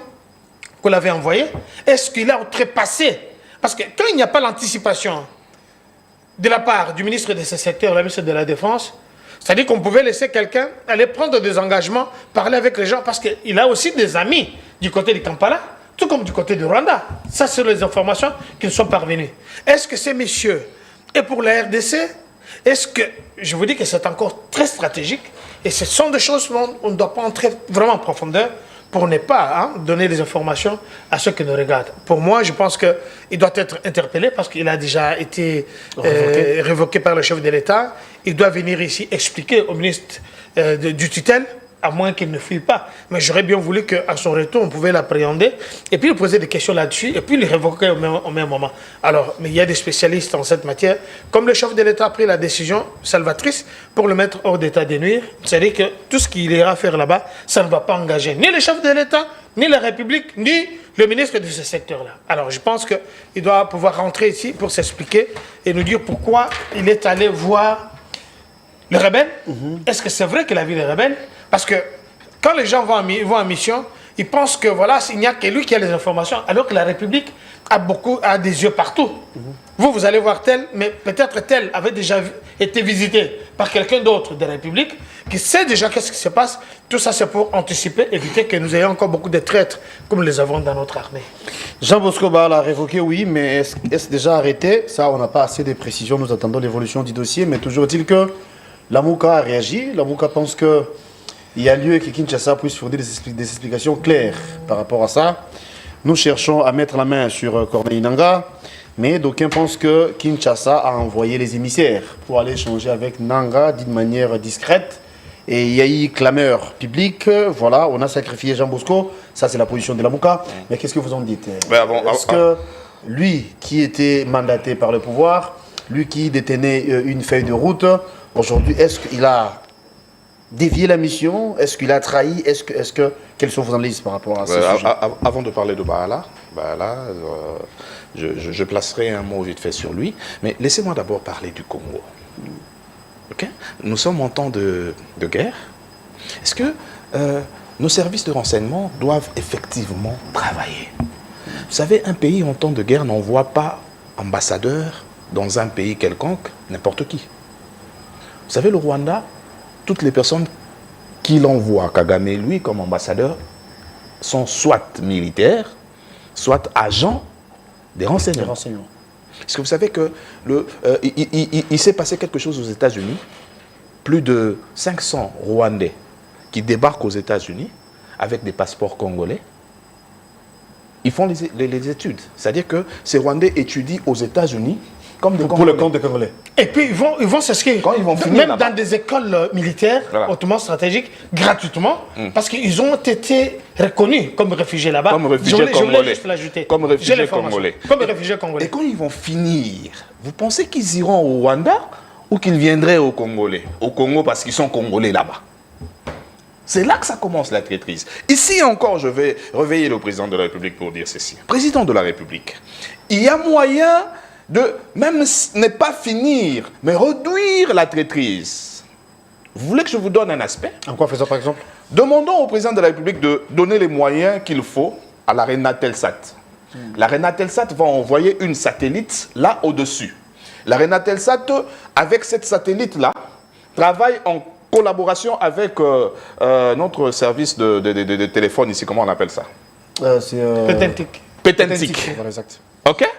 qu'on l'avait envoyées? Est-ce qu'il a outrepassé? Parce que quand il n'y a pas l'anticipation de la part du ministre de ce secteur, la ministre de la Défense, c'est-à-dire qu'on pouvait laisser quelqu'un aller prendre des engagements, parler avec les gens, parce qu'il a aussi des amis du côté du Kampala, tout comme du côté du Rwanda. Ça, c'est les informations qui nous sont parvenues. Est-ce que ces messieurs, et pour la RDC, est-ce que, je vous dis que c'est encore très stratégique, et ce sont des choses où on ne doit pas entrer vraiment en profondeur pour ne pas donner des informations à ceux qui nous regardent. Pour moi, je pense qu'il doit être interpellé parce qu'il a déjà été révoqué par le chef de l'État. Il doit venir ici expliquer au ministre du tutelle à moins qu'il ne fuit pas. Mais j'aurais bien voulu qu'à son retour, on pouvait l'appréhender et puis lui poser des questions là-dessus et puis le révoquer au même moment. Alors, mais il y a des spécialistes en cette matière. Comme le chef de l'État a pris la décision salvatrice pour le mettre hors d'état de nuire, c'est-à-dire que tout ce qu'il ira faire là-bas, ça ne va pas engager ni le chef de l'État, ni la République, ni le ministre de ce secteur-là. Alors, je pense qu'il doit pouvoir rentrer ici pour s'expliquer et nous dire pourquoi il est allé voir les rebelles. Est-ce que c'est vrai qu'il a vu les rebelles? Parce que quand les gens vont en mission, ils pensent que voilà, il n'y a que lui qui a les informations, alors que la République a des yeux partout. Vous allez voir tel, mais peut-être tel avait déjà été visité par quelqu'un d'autre de la République qui sait déjà qu'est-ce qui se passe. Tout ça, c'est pour anticiper, éviter que nous ayons encore beaucoup de traîtres comme les avons dans notre armée. Jean Bosco l'a révoqué, oui, mais est-ce déjà arrêté? Ça, on n'a pas assez de précisions. Nous attendons l'évolution du dossier, mais toujours est-il que la Mouka a réagi. La Mouka pense qu'il y a lieu que Kinshasa puisse fournir des explications claires par rapport à ça. Nous cherchons à mettre la main sur Corneille Nangaa, mais d'aucuns pensent que Kinshasa a envoyé les émissaires pour aller échanger avec Nangaa d'une manière discrète. Et il y a eu clameur publique. Voilà, on a sacrifié Jean Bosco. Ça, c'est la position de la Mouka. Mais qu'est-ce que vous en dites? Est-ce que lui, qui était mandaté par le pouvoir, lui qui détenait une feuille de route, aujourd'hui, est-ce qu'il a dévié la mission? Est-ce qu'il a trahi? Quelles sont vos analyses par rapport à ce sujet? Avant de parler de Baala, je placerai un mot vite fait sur lui, mais laissez-moi d'abord parler du Congo. Okay? Nous sommes en temps de guerre. Est-ce que nos services de renseignement doivent effectivement travailler? Vous savez, un pays en temps de guerre n'envoie pas ambassadeur dans un pays quelconque, n'importe qui. Vous savez, le Rwanda, toutes les personnes qu'il envoie, Kagame, lui, comme ambassadeur, sont soit militaires, soit agents des renseignements. Est-ce que vous savez que il s'est passé quelque chose aux États-Unis? Plus de 500 Rwandais qui débarquent aux États-Unis avec des passeports congolais. Ils font les études. C'est-à-dire que ces Rwandais étudient aux États-Unis comme des pour le compte des Congolais. Et puis ils vont s'inscrire, même dans des écoles militaires, voilà, hautement stratégiques, gratuitement, parce qu'ils ont été reconnus comme réfugiés là-bas. Comme réfugiés congolais. Comme réfugiés congolais. Comme réfugiés congolais. Et quand ils vont finir, vous pensez qu'ils iront au Rwanda ou qu'ils viendraient au Congolais? Au Congo parce qu'ils sont Congolais là-bas. C'est là que ça commence la traîtrise. Ici encore, je vais réveiller le président de la République pour dire ceci. Président de la République, il y a moyen de même ne pas finir, mais réduire la traîtrise. Vous voulez que je vous donne un aspect? En quoi faisons par exemple? Demandons au président de la République de donner les moyens qu'il faut à la Renatelsat. La Renatelsat va envoyer une satellite là au-dessus. La Renatelsat, avec cette satellite-là, travaille en collaboration avec notre service de téléphone ici. Comment on appelle ça? C'est Petentic. Voilà, exact. OK?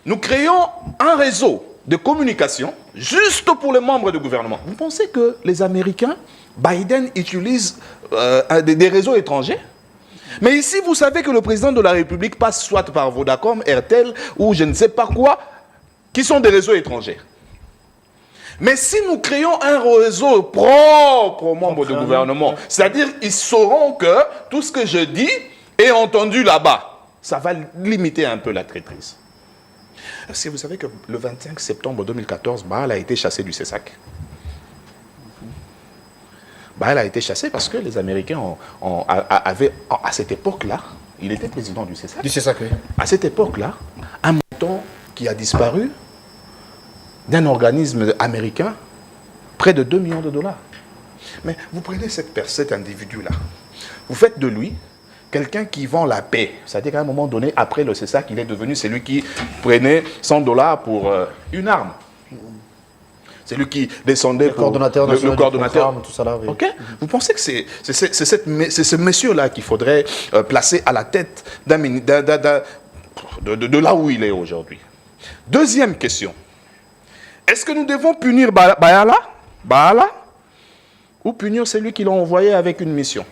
Nous créons un réseau de communication juste pour les membres du gouvernement. Vous pensez que les Américains, Biden, utilisent des réseaux étrangers? Mais ici, vous savez que le président de la République passe soit par Vodacom, Airtel ou je ne sais pas quoi, qui sont des réseaux étrangers. Mais si nous créons un réseau propre aux membres du gouvernement, c'est-à-dire ils sauront que tout ce que je dis est entendu là-bas, ça va limiter un peu la traîtrise. Si vous savez que le 25 septembre 2014, Baala a été chassé du CESAC. Baala a été chassé parce que les Américains avaient, à cette époque-là, il était président du CESAC. Du CESAC, oui. À cette époque-là, un montant qui a disparu d'un organisme américain, près de 2 millions de dollars. Mais vous prenez cet individu-là, vous faites de lui quelqu'un qui vend la paix. C'est-à-dire qu'à un moment donné, après le CESAC, il est devenu celui qui prenait 100 $ pour une arme. C'est lui qui descendait pour le coordonnateur. Tout ça là, oui. Okay? Vous pensez que c'est ce monsieur-là qu'il faudrait placer à la tête de là où il est aujourd'hui. Deuxième question. Est-ce que nous devons punir Baala ou punir celui qui l'a envoyé avec une mission?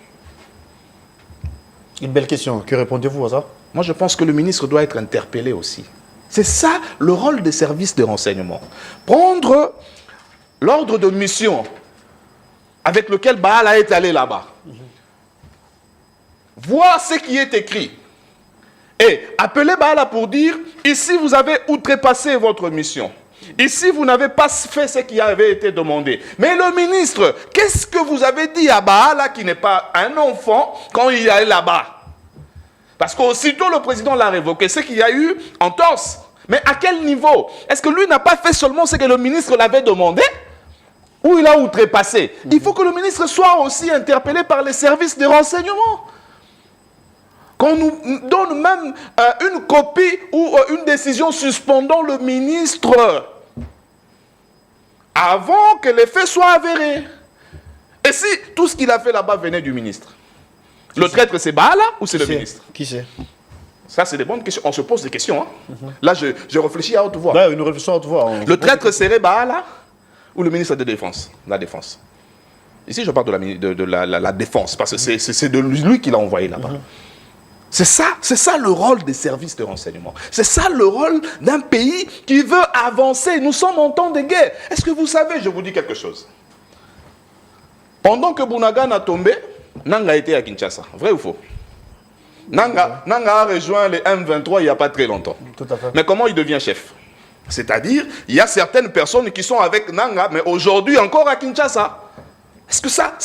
Une belle question. Que répondez-vous à ça? Moi, je pense que le ministre doit être interpellé aussi. C'est ça le rôle des services de renseignement. Prendre l'ordre de mission avec lequel Baala est allé là-bas. Voir ce qui est écrit. Et appeler Baala pour dire, ici vous avez outrepassé votre mission. Ici vous n'avez pas fait ce qui avait été demandé. Mais le ministre, qu'est-ce que vous avez dit à Baala qui n'est pas un enfant quand il est là-bas? Parce qu'aussitôt le président l'a révoqué, c'est qu'il y a eu entorse. Mais à quel niveau? Est-ce que lui n'a pas fait seulement ce que le ministre l'avait demandé? Ou il a outrepassé? Il faut que le ministre soit aussi interpellé par les services de renseignement. Qu'on nous donne même une copie ou une décision suspendant le ministre avant que les faits soient avérés. Et si tout ce qu'il a fait là-bas venait du ministre? Le traître, c'est Baala ou c'est le ministre? Qui c'est? Ça, c'est des bonnes questions. On se pose des questions. Hein. Là, je réfléchis à haute voix. Ouais, une réflexion à haute voix. Le traître serait Baala ou le ministre de Défense? La Défense. Ici, je parle de la Défense, parce que c'est de lui qui l'a envoyé là-bas. C'est ça le rôle des services de renseignement. C'est ça le rôle d'un pays qui veut avancer. Nous sommes en temps de guerre. Est-ce que vous savez, je vous dis quelque chose. Pendant que Bounagan a tombé, Nanga était à Kinshasa. Vrai ou faux? Nanga a rejoint les M23 il n'y a pas très longtemps. Tout à fait. Mais comment il devient chef? C'est-à-dire, il y a certaines personnes qui sont avec Nanga, mais aujourd'hui encore à Kinshasa. Est-ce que ça,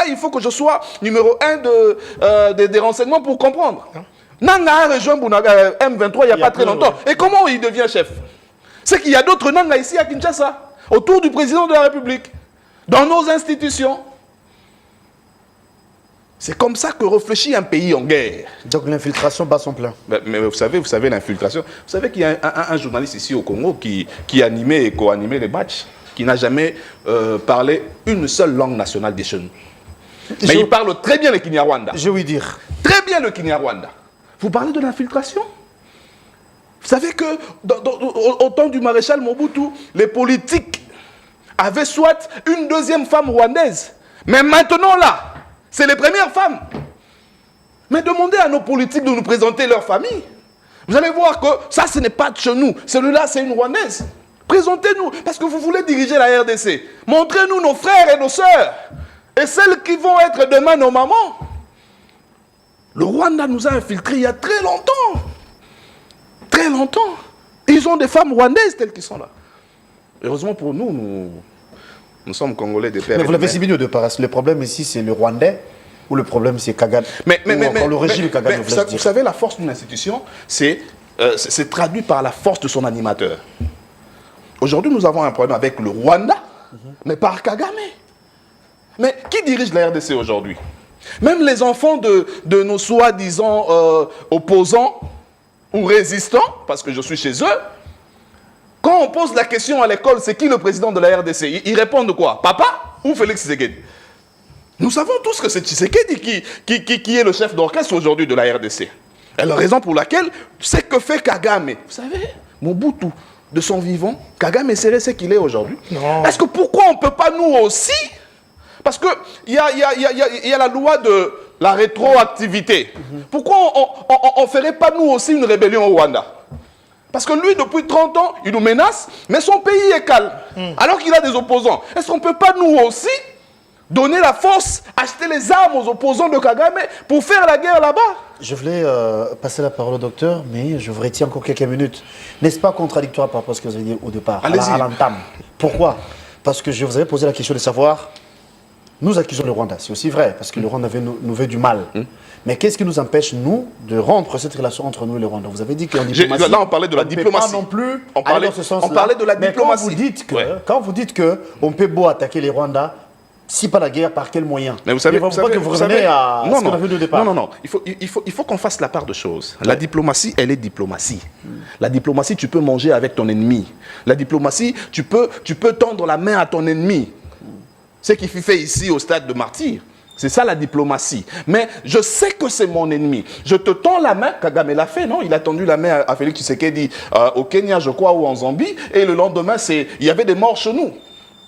il faut que je sois numéro 1 des renseignements pour comprendre. Nanga a rejoint Bounaga, M23 il n'y a pas très longtemps. Et comment il devient chef? C'est qu'il y a d'autres Nanga ici à Kinshasa, autour du président de la République, dans nos institutions. C'est comme ça que réfléchit un pays en guerre. Donc l'infiltration bat son plein. Mais vous savez l'infiltration. Vous savez qu'il y a un journaliste ici au Congo qui animait et co-animait les matchs, qui n'a jamais parlé une seule langue nationale des chez nous. Mais il parle très bien le Kinyarwanda. Je vais dire. Très bien le Kinyarwanda. Vous parlez de l'infiltration? Vous savez que au temps du maréchal Mobutu, les politiques avaient soit une deuxième femme rwandaise. Mais maintenant là, c'est les premières femmes. Mais demandez à nos politiques de nous présenter leur famille. Vous allez voir que ça, ce n'est pas de chez nous. Celui-là, c'est une Rwandaise. Présentez-nous, parce que vous voulez diriger la RDC. Montrez-nous nos frères et nos sœurs. Et celles qui vont être demain nos mamans. Le Rwanda nous a infiltrés il y a très longtemps. Très longtemps. Ils ont des femmes rwandaises telles qu'ils sont là. Heureusement pour nous, nous sommes Congolais de père. Mais vous l'avez si bien au départ. Le problème ici, c'est le Rwandais ou le problème, c'est Kagame? Mais le régime Kagame, vous savez, la force d'une institution, c'est traduit par la force de son animateur. Aujourd'hui, nous avons un problème avec le Rwanda, mais par Kagame. Mais qui dirige la RDC aujourd'hui? Même les enfants de nos soi-disant opposants ou résistants, parce que je suis chez eux, quand on pose la question à l'école, c'est qui le président de la RDC? Ils répondent quoi? Papa ou Félix Tshisekedi? Nous savons tous que c'est Tshisekedi qui est le chef d'orchestre aujourd'hui de la RDC. Et la raison pour laquelle, c'est que fait Kagame. Vous savez, Mobutu, de son vivant, Kagame serait ce qu'il est aujourd'hui. Est-ce que pourquoi on ne peut pas nous aussi? Parce qu'il y a la loi de la rétroactivité. Pourquoi on ne ferait pas nous aussi une rébellion au Rwanda? Parce que lui, depuis 30 ans, il nous menace, mais son pays est calme. Alors qu'il a des opposants. Est-ce qu'on ne peut pas nous aussi donner la force, acheter les armes aux opposants de Kagame pour faire la guerre là-bas? Je voulais passer la parole au docteur, mais je vous retiens encore quelques minutes. N'est-ce pas contradictoire par rapport à ce que vous avez dit au départ, à l'entame? Pourquoi? Parce que je vous avais posé la question de savoir, nous accusons le Rwanda, c'est aussi vrai, parce que le Rwanda nous veut du mal. Mais qu'est-ce qui nous empêche, nous, de rompre cette relation entre nous et le Rwanda? Vous avez dit qu'en diplomatie, là, on parlait de la diplomatie. Non plus on parlait de la diplomatie. Mais quand vous dites qu'on peut beau attaquer les Rwandais, si pas la guerre, par quel moyen? Mais vous savez, que vous revenez à ce qu'on a vu au départ. Non. Il faut qu'on fasse la part de choses. La diplomatie, elle est diplomatie. La diplomatie, tu peux manger avec ton ennemi. La diplomatie, tu peux tendre la main à ton ennemi. Ce qui fut fait ici au stade de Martyr. C'est ça la diplomatie. Mais je sais que c'est mon ennemi. Je te tends la main. Kagame l'a fait, non? Il a tendu la main à Félix Tshisekedi au Kenya, je crois, ou en Zambie. Et le lendemain, il y avait des morts chez nous.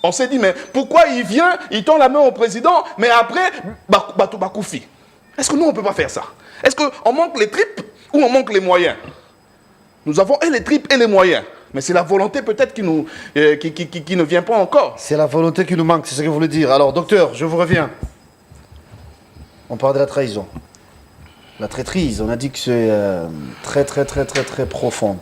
On s'est dit, mais pourquoi il vient, il tend la main au président, mais après, Batou Bakoufi? Est-ce que nous, on ne peut pas faire ça? Est-ce qu'on manque les tripes ou on manque les moyens? Nous avons et les tripes et les moyens. Mais c'est la volonté peut-être qui ne vient pas encore. C'est la volonté qui nous manque, c'est ce que vous voulez dire. Alors, docteur, je vous reviens. On parle de la trahison. La traîtrise, on a dit que c'est très profonde.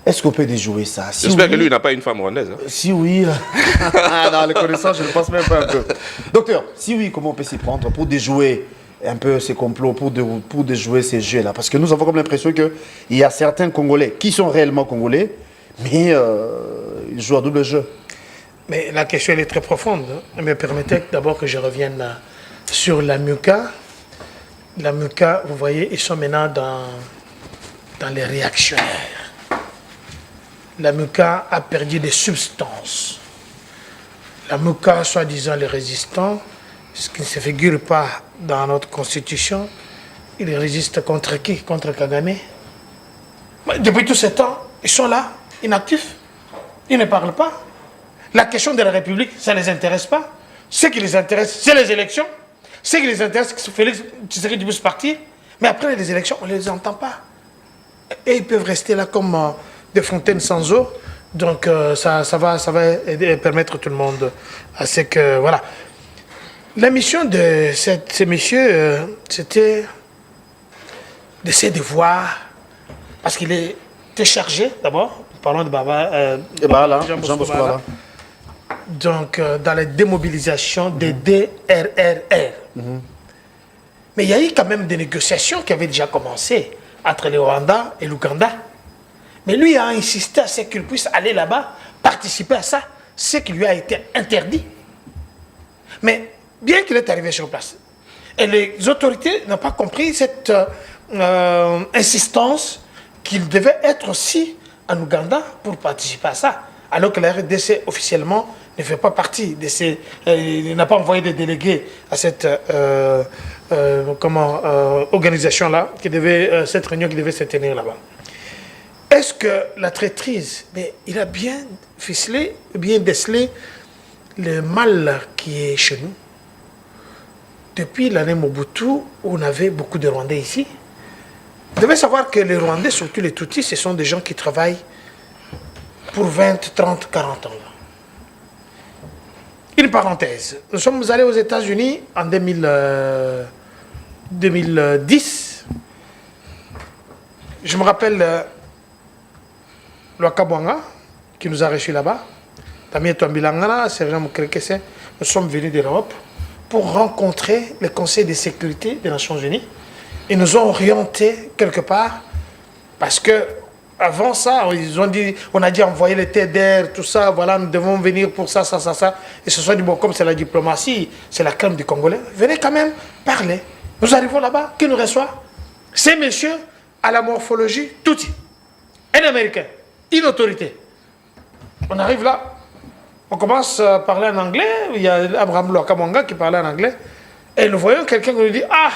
Est-ce qu'on peut déjouer ça? Si J'espère oui, que lui n'a pas une femme rwandaise. Hein. Si oui... non, les connaissances, je ne pense même pas un peu. Docteur, si oui, comment on peut s'y prendre pour déjouer un peu ces complots, pour déjouer ces jeux-là? Parce que nous avons comme l'impression qu'il y a certains Congolais qui sont réellement Congolais, mais ils jouent à double jeu. Mais la question, elle est très profonde. Mais permettez d'abord que je revienne sur la MUCA. La MUCA, vous voyez, ils sont maintenant dans les réactionnaires. La MUCA a perdu des substances. La MUCA, soi-disant les résistants, ce qui ne se figure pas dans notre constitution, ils résistent contre qui? Contre Kagame. Depuis tout ce temps, ils sont là, inactifs. Ils ne parlent pas. La question de la République, ça ne les intéresse pas. Ce qui les intéresse, c'est les élections. Ce qui les intéresse, c'est que Félix Tshisekedi puisse partir. Mais après les élections, on ne les entend pas. Et ils peuvent rester là comme des fontaines sans eau. Donc ça va aider, permettre tout le monde à ce que... Voilà. La mission de ces messieurs, c'était d'essayer de voir, parce qu'il était chargé d'abord, parlons de Baba, Jean Bosco Bala. Donc dans la démobilisation des DRRR. Mais il y a eu quand même des négociations qui avaient déjà commencé entre le Rwanda et l'Ouganda. Mais lui a insisté à ce qu'il puisse aller là-bas, participer à ça, ce qui lui a été interdit. Mais bien qu'il est arrivé sur place, et les autorités n'ont pas compris cette insistance qu'il devait être aussi en Ouganda pour participer à ça, alors que la RDC officiellement ne fait pas partie de ces... il n'a pas envoyé de délégués à cette organisation-là, cette réunion qui devait se tenir là-bas. Est-ce que la traîtrise, mais il a bien ficelé, bien décelé le mal qui est chez nous. Depuis l'année Mobutu, on avait beaucoup de Rwandais ici. Vous devez savoir que les Rwandais, surtout les Tutsis, ce sont des gens qui travaillent pour 20, 30, 40 ans. Une parenthèse. Nous sommes allés aux États-Unis en 2010. Je me rappelle Lwakabwanga, qui nous a reçus là-bas. Tamie Tombilangana, Sergent Mukrekese. Nous sommes venus d'Europe pour rencontrer le Conseil de sécurité des Nations Unies. Ils nous ont orientés quelque part parce que avant ça, ils ont dit, on a dit envoyer les TDR, tout ça, voilà, nous devons venir pour ça. Et ce soit dit, bon, comme c'est la diplomatie, c'est la crème du Congolais, venez quand même parler. Nous arrivons là-bas, qui nous reçoit? Ces messieurs à la morphologie, tout un Américain, une autorité. On arrive là, on commence à parler en anglais, il y a Abraham Lwakabwanga qui parlait en anglais, et nous voyons quelqu'un qui nous dit, ah,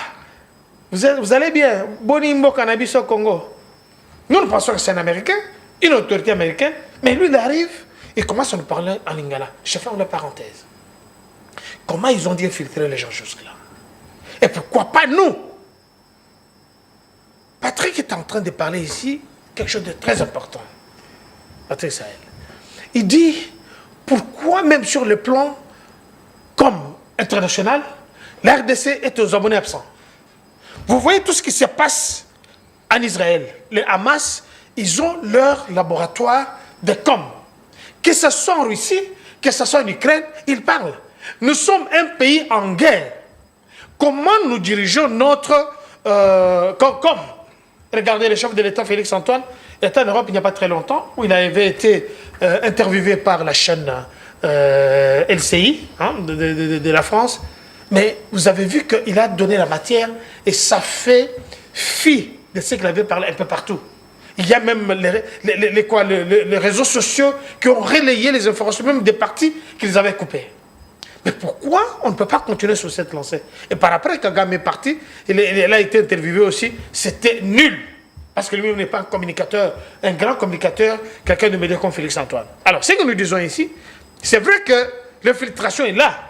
vous allez bien, Bonimbo Cannabis au Congo. Nous pensons que c'est un Américain, une autorité américaine, mais lui il arrive, il commence à nous parler en lingala. Je fais une parenthèse. Comment ils ont dit infiltrer les gens jusque-là? Et pourquoi pas nous? Patrick est en train de parler ici quelque chose de très important. Patrick Sahel. Il dit, pourquoi même sur le plan comme international, la RDC est aux abonnés absents? Vous voyez tout ce qui se passe en Israël. Les Hamas, ils ont leur laboratoire de com. Que ce soit en Russie, que ce soit en Ukraine, ils parlent. Nous sommes un pays en guerre. Comment nous dirigeons notre... Regardez le chef de l'État, Félix Antoine, était en Europe il n'y a pas très longtemps, où il avait été interviewé par la chaîne LCI de la France. Mais vous avez vu qu'il a donné la matière et ça fait fi de ce qu'il avait parlé un peu partout. Il y a même les réseaux sociaux qui ont relayé les informations, même des partis qu'ils avaient coupés. Mais pourquoi on ne peut pas continuer sur cette lancée? Et par après, Kagame est parti, il a été interviewé aussi, c'était nul. Parce que lui, n'est pas un communicateur, un grand communicateur, quelqu'un de médias comme Félix Antoine. Alors, ce que nous disons ici, c'est vrai que l'infiltration est là.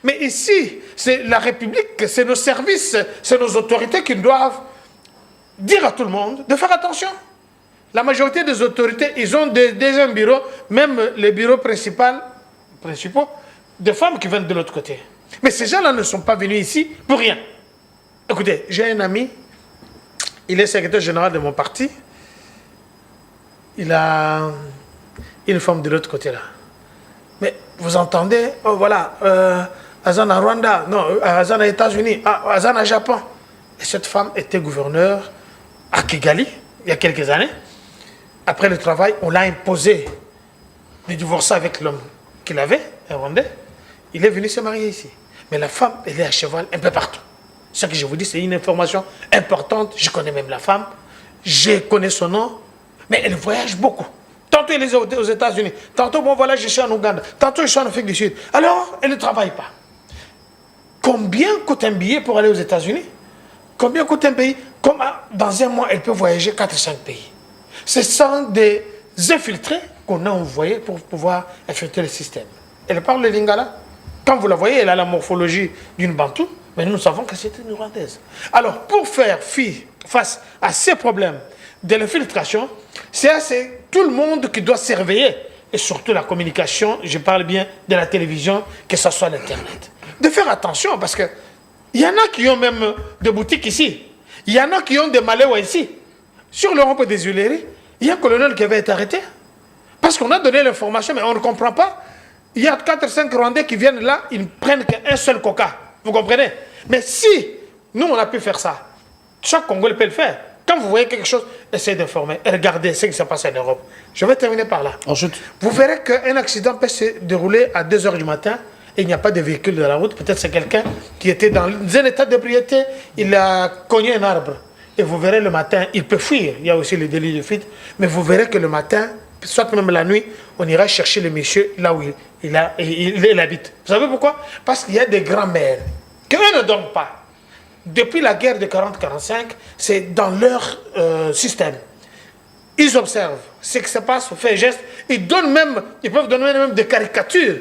Mais ici, c'est la République, c'est nos services, c'est nos autorités qui doivent dire à tout le monde de faire attention. La majorité des autorités, ils ont déjà un bureau, même les bureaux principaux, de femmes qui viennent de l'autre côté. Mais ces gens-là ne sont pas venus ici pour rien. Écoutez, j'ai un ami, il est secrétaire général de mon parti. Il a une femme de l'autre côté là. Mais vous entendez, oh voilà, Azan à Rwanda, non, Azan aux États-Unis, Azan à Japon. Et cette femme était gouverneure à Kigali, il y a quelques années. Après le travail, on l'a imposé de divorcer avec l'homme qu'il avait, un Rwandais. Il est venu se marier ici. Mais la femme, elle est à cheval un peu partout. Ce que je vous dis, c'est une information importante. Je connais même la femme. Je connais son nom. Mais elle voyage beaucoup. Tantôt, elle est aux États-Unis. Tantôt, bon, voilà, je suis en Ouganda. Tantôt, je suis en Afrique du Sud. Alors, elle ne travaille pas. Combien coûte un billet pour aller aux États-Unis? Combien coûte un pays? Comme dans un mois, elle peut voyager 4-5 pays. Ce sont des infiltrés qu'on a envoyés pour pouvoir infiltrer le système. Elle parle le lingala. Quand vous la voyez, elle a la morphologie d'une bantou, mais nous savons que c'est une Rwandaise. Alors, pour faire face à ces problèmes de l'infiltration, c'est tout le monde qui doit surveiller, et surtout la communication, je parle bien de la télévision, que ce soit l'Internet. De faire attention, parce que il y en a qui ont même des boutiques ici. Il y en a qui ont des Maléwa ici. Sur le rond-point des Huileries, il y a un colonel qui avait été arrêté. Parce qu'on a donné l'information, mais on ne comprend pas. Il y a 4-5 Rwandais qui viennent là, ils ne prennent qu'un seul coca. Vous comprenez? Mais si nous, on a pu faire ça, chaque Congolais peut le faire. Quand vous voyez quelque chose, essayez d'informer. Et regardez ce qui se passe en Europe. Je vais terminer par là. Ensuite. Vous verrez qu'un accident peut se dérouler à 2 h du matin et il n'y a pas de véhicule dans la route. Peut-être c'est quelqu'un qui était dans un état d'ébriété, il a cogné un arbre. Et vous verrez le matin, il peut fuir. Il y a aussi le délit de fuite. Mais vous verrez que le matin, soit même la nuit, on ira chercher le monsieur là où il habite. Vous savez pourquoi? Parce qu'il y a des grands-mères qui ne dorment pas. Depuis la guerre de 40-45, c'est dans leur système. Ils observent ce qui se passe, font un geste. Ils peuvent donner même des caricatures.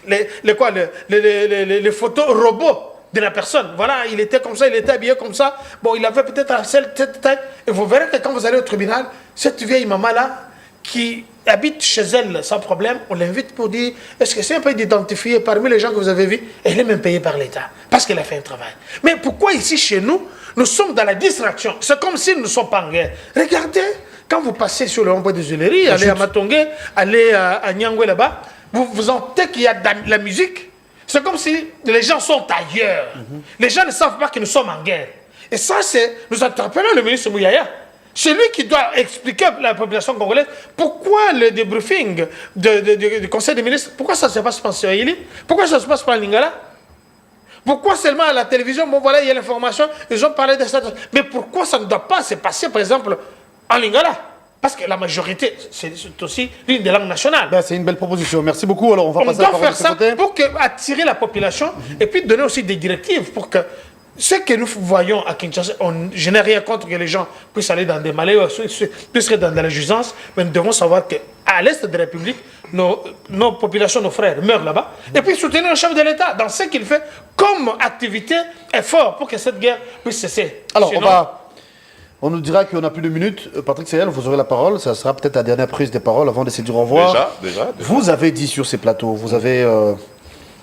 Les photos robots de la personne. Voilà, il était comme ça, il était habillé comme ça. Bon, il avait peut-être cette taille. Et vous verrez que quand vous allez au tribunal, cette vieille maman-là, qui habite chez elle sans problème, on l'invite pour dire, est-ce que c'est un peu d'identifier parmi les gens que vous avez vus? Elle est même payée par l'État, parce qu'elle a fait un travail. Mais pourquoi ici, chez nous, nous sommes dans la distraction? C'est comme si nous ne sommes pas en guerre. Regardez, quand vous passez sur le rond-point des Huileries, allez à Matongé, allez à Nyangwe là-bas, vous entendez qu'il y a de la musique. C'est comme si les gens sont ailleurs. Les gens ne savent pas que nous sommes en guerre. Et ça, nous interpellons le ministre Mouyaya. C'est lui qui doit expliquer à la population congolaise pourquoi le débriefing du Conseil des ministres, pourquoi ça ne se passe pas sur Ili, pourquoi ça ne se passe pas en Lingala, pourquoi seulement à la télévision, bon voilà, il y a l'information, ils ont parlé de ça, mais pourquoi ça ne doit pas se passer, par exemple, en Lingala? Parce que la majorité, c'est aussi l'une des langues nationales. Ben, c'est une belle proposition. Merci beaucoup. Alors, on va passer à la parole doit faire ça pour attirer la population et puis donner aussi des directives pour que ce que nous voyons à Kinshasa, je n'ai rien contre que les gens puissent aller dans des malais, puissent aller dans la jouissance, mais nous devons savoir qu'à l'est de la République, nos populations, nos frères meurent là-bas. Et puis soutenir le chef de l'État dans ce qu'il fait comme activité, effort pour que cette guerre puisse cesser. Alors, on nous dira qu'on n'a plus de minutes. Patrick Seyel, vous aurez la parole. Ça sera peut-être la dernière prise de parole avant de se dire au revoir. Déjà. Vous avez dit sur ces plateaux, vous avez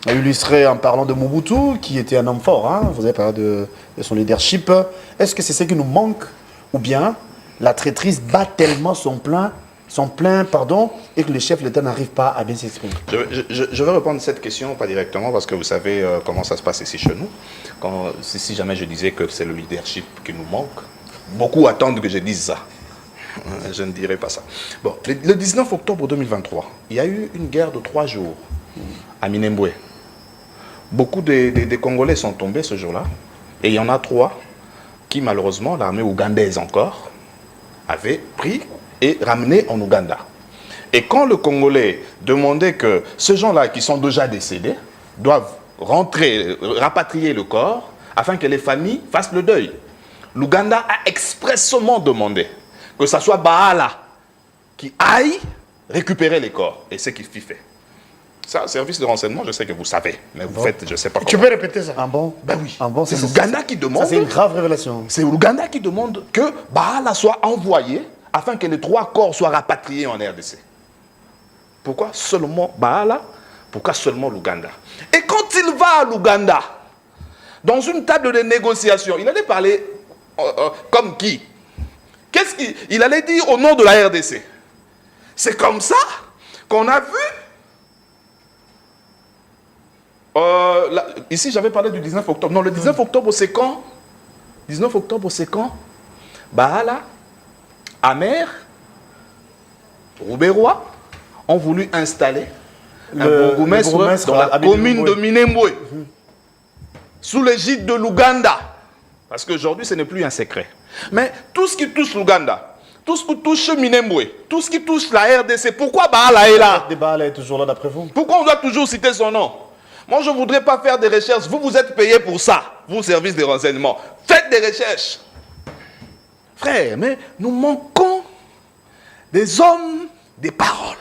illustré en parlant de Mobutu, qui était un homme fort. Hein, vous avez parlé de son leadership. Est-ce que c'est ce qui nous manque? Ou bien la traîtrise bat tellement son plein, et que le chef de l'État n'arrive pas à bien s'exprimer? Je vais répondre à cette question, pas directement, parce que vous savez comment ça se passe ici chez nous. Si jamais je disais que c'est le leadership qui nous manque, beaucoup attendent que je dise ça. Je ne dirai pas ça. Bon, le 19 octobre 2023, il y a eu une guerre de 3 jours à Minembwe. Beaucoup des Congolais sont tombés ce jour-là. Et il y en a 3 qui, malheureusement, l'armée ougandaise encore, avait pris et ramené en Ouganda. Et quand le Congolais demandait que ces gens-là qui sont déjà décédés doivent rapatrier le corps afin que les familles fassent le deuil, l'Ouganda a expressément demandé que ce soit Baala qui aille récupérer les corps. Et c'est ce qu'il fait. Ça, service de renseignement, je sais que vous savez. Mais vous faites, je ne sais pas comment. Tu peux répéter ça? Ah bon? Ben oui. Ah bon, c'est l'Ouganda qui demande. Ça, c'est une grave révélation. C'est l'Ouganda qui demande que Baala soit envoyé afin que les 3 corps soient rapatriés en RDC. Pourquoi seulement Baala? Pourquoi seulement l'Ouganda? Et quand il va à l'Ouganda, dans une table de négociation, il allait parler comme qui? Qu'est-ce qu'il allait dire au nom de la RDC? C'est comme ça qu'on a vu. Ici, j'avais parlé du 19 octobre. Non, le 19 octobre, c'est quand? 19 octobre, c'est quand? Baala, Amer, Rouberois ont voulu installer un bourgmestre dans la commune de Minembwe, sous l'égide de l'Ouganda. Parce qu'aujourd'hui, ce n'est plus un secret. Mais tout ce qui touche l'Ouganda, tout ce qui touche Minembwe, tout ce qui touche la RDC, pourquoi Baala est là? Baala est toujours là d'après vous? Pourquoi on doit toujours citer son nom? Moi, je ne voudrais pas faire des recherches. Vous, vous êtes payés pour ça, vous, service de renseignement. Faites des recherches. Frère, mais nous manquons des hommes, des paroles.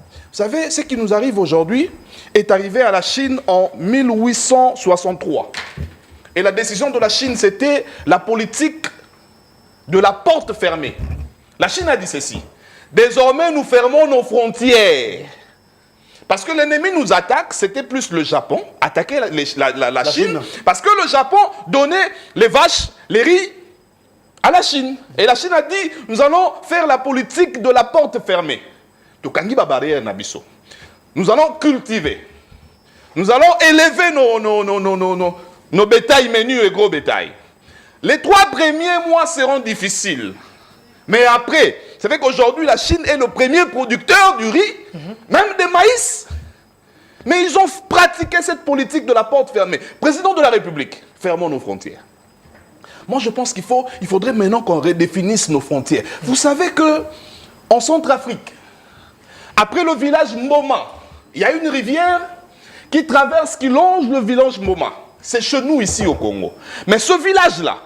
Vous savez, ce qui nous arrive aujourd'hui est arrivé à la Chine en 1863. Et la décision de la Chine, c'était la politique de la porte fermée. La Chine a dit ceci. Désormais, nous fermons nos frontières. Parce que l'ennemi nous attaque, c'était plus le Japon, attaquer la Chine. Parce que le Japon donnait les vaches, les riz à la Chine. Et la Chine a dit, nous allons faire la politique de la porte fermée. Nous allons cultiver. Nous allons élever nos bétails menus et gros bétail. Les 3 premiers mois seront difficiles. Mais après, c'est vrai qu'aujourd'hui, la Chine est le premier producteur du riz, même des maïs. Mais ils ont pratiqué cette politique de la porte fermée. Président de la République, fermons nos frontières. Moi, je pense qu'il faudrait maintenant qu'on redéfinisse nos frontières. Vous savez qu'en Centrafrique, après le village Mboma, il y a une rivière qui traverse, qui longe le village Mboma. C'est chez nous ici au Congo. Mais ce village-là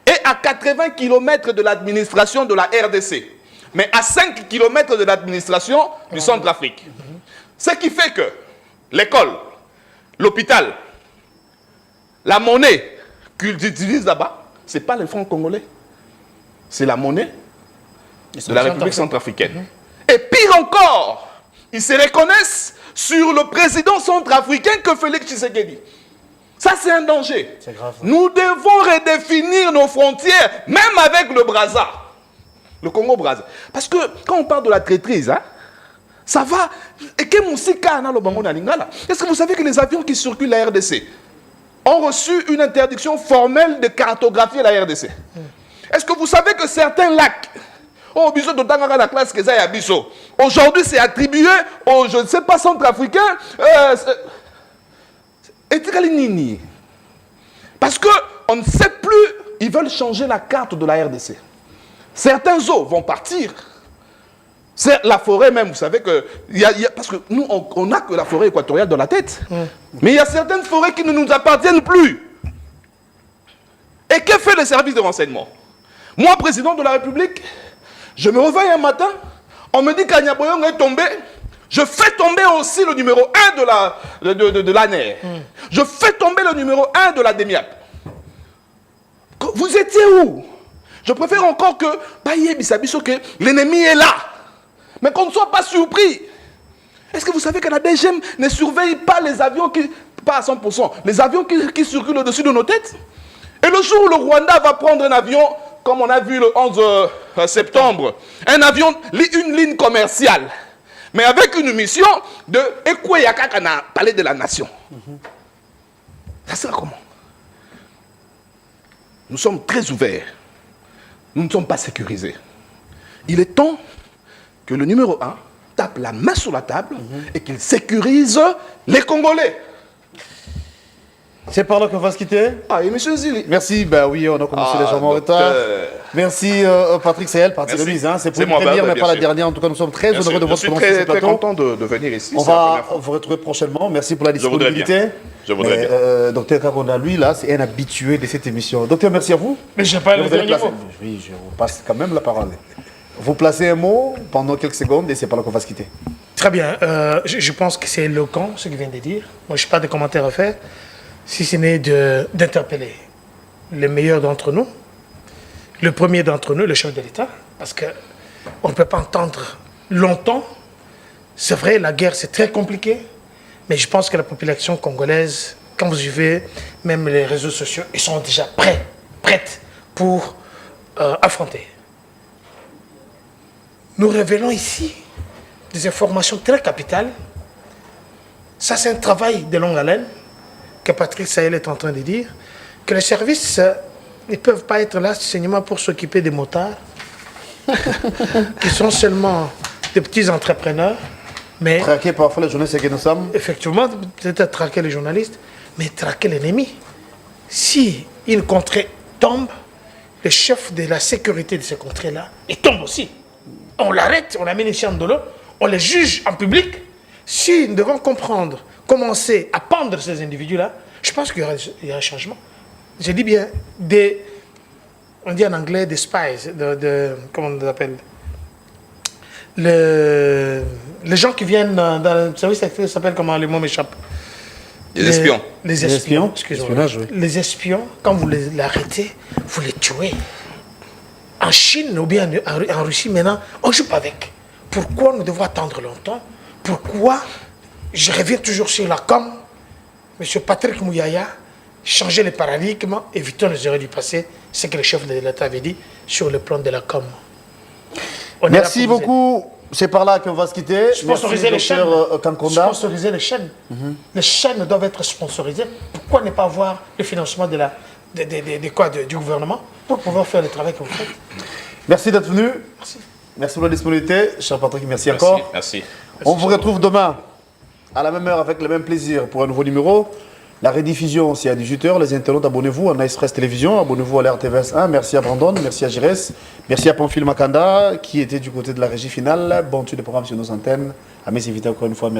est à 80 km de l'administration de la RDC, mais à 5 km de l'administration du Centrafrique. Ce qui fait que l'école, l'hôpital, la monnaie qu'ils utilisent là-bas, ce n'est pas les francs congolais. C'est la monnaie de la République centrafricaine. Et pire encore, ils se reconnaissent sur le président centrafricain que Félix Tshisekedi. Ça, c'est un danger. C'est grave. Nous devons redéfinir nos frontières, même avec le Brazza, le Congo-Brazza. Parce que quand on parle de la traîtrise, hein, ça va. Est-ce que vous savez que les avions qui circulent la RDC ont reçu une interdiction formelle de cartographier la RDC? Est-ce que vous savez que certains lacs, aujourd'hui c'est attribué aux, je ne sais pas, centrafricains, parce qu'on ne sait plus, ils veulent changer la carte de la RDC. Certains eaux vont partir. La forêt même, vous savez que... parce que nous, on n'a que la forêt équatoriale dans la tête. Mais il y a certaines forêts qui ne nous appartiennent plus. Et que fait le service de renseignement? Moi, président de la République, je me réveille un matin, on me dit qu'Agnaboyong est tombé. Je fais tomber aussi le numéro 1 de l'ANER. Je fais tomber le numéro 1 de la DEMIAP. Vous étiez où? Je préfère encore que l'ennemi est là. Mais qu'on ne soit pas surpris. Est-ce que vous savez que la DGM ne surveille pas les avions qui... Pas à 100%. Les avions qui circulent au-dessus de nos têtes? Et le jour où le Rwanda va prendre un avion, comme on a vu le 11 septembre, un avion, une ligne commerciale, mais avec une mission de Ekweyakakana, palais de la nation. Ça sera comment? Nous sommes très ouverts. Nous ne sommes pas sécurisés. Il est temps que le numéro 1 tape la main sur la table et qu'il sécurise les Congolais. C'est par là qu'on va se quitter. Ah, et monsieur Zili. Merci, bah oui, on a commencé légèrement en retard. Merci Patrick Sahel, partie de mise. Hein. C'est pour une première, mais pas la dernière. En tout cas, nous sommes très heureux de votre présence sur ce plateau. Je suis très content de venir ici. On va vous retrouver prochainement. Merci pour la disponibilité. Je voudrais bien. Docteur Kakonda, lui, là, c'est un habitué de cette émission. Docteur, merci à vous. Mais je n'ai pas le dernier mot. Oui, je vous passe quand même la parole. Vous placez un mot pendant quelques secondes et c'est par là qu'on va se quitter. Très bien. Je pense que c'est éloquent, ce qu'il vient de dire. Moi, je n'ai pas de commentaires à faire, si ce n'est d'interpeller les meilleurs d'entre nous. Le premier d'entre nous, le chef de l'État, parce qu'on ne peut pas entendre longtemps. C'est vrai, la guerre, c'est très compliqué, mais je pense que la population congolaise, quand vous suivez, même les réseaux sociaux, ils sont déjà prêtes pour affronter. Nous révélons ici des informations très capitales. Ça, c'est un travail de longue haleine que Patrick Sahel est en train de dire, que les services ne peuvent pas être là seulement pour s'occuper des motards, qui sont seulement des petits entrepreneurs, mais Traquer parfois les journalistes que nous sommes. effectivement, peut-être traquer les journalistes, mais traquer l'ennemi. Si une contrée tombe, le chef de la sécurité de ces contrées-là, il tombe aussi. On l'arrête, on l'amène ici en Dolo, on les juge en public. Si nous devons comprendre, commencer à pendre ces individus-là, je pense qu'il y aura un changement. Je dis bien, on dit en anglais des spies, comment on les appelle, les gens qui viennent dans le service secret, ça s'appelle comment, les mots m'échappent. Les espions. Les espions, Espionnage, oui. Les espions, quand vous les arrêtez, vous les tuez. En Chine ou bien en Russie, maintenant, on ne joue pas avec. Pourquoi nous devons attendre longtemps? Pourquoi, je reviens toujours sur la com, M. Patrick Mouyaya, changer les paradigmes, évitons les erreurs du passé, c'est que le chef de l'État avait dit sur le plan de la com. On est là Merci pour vous aider. beaucoup. C'est par là qu'on va se quitter. Sponsoriser les chaînes. Kankonda. Sponsoriser les chaînes. Les chaînes doivent être sponsorisées. Pourquoi ne pas avoir le financement du gouvernement pour pouvoir faire le travail que vous faites? Merci d'être venu. Merci. Merci pour la disponibilité. Cher Patrick, merci encore. Merci. On vous retrouve demain à la même heure avec le même plaisir pour un nouveau numéro. La rediffusion, c'est à 18h. Les internautes, abonnez-vous à Express Télévision, abonnez-vous à l'RTVS 1. Merci à Brandon, merci à Gires, merci à Pamphile Makanda qui était du côté de la régie finale. Bon tu de programme sur nos antennes. À mes invités encore une fois, merci.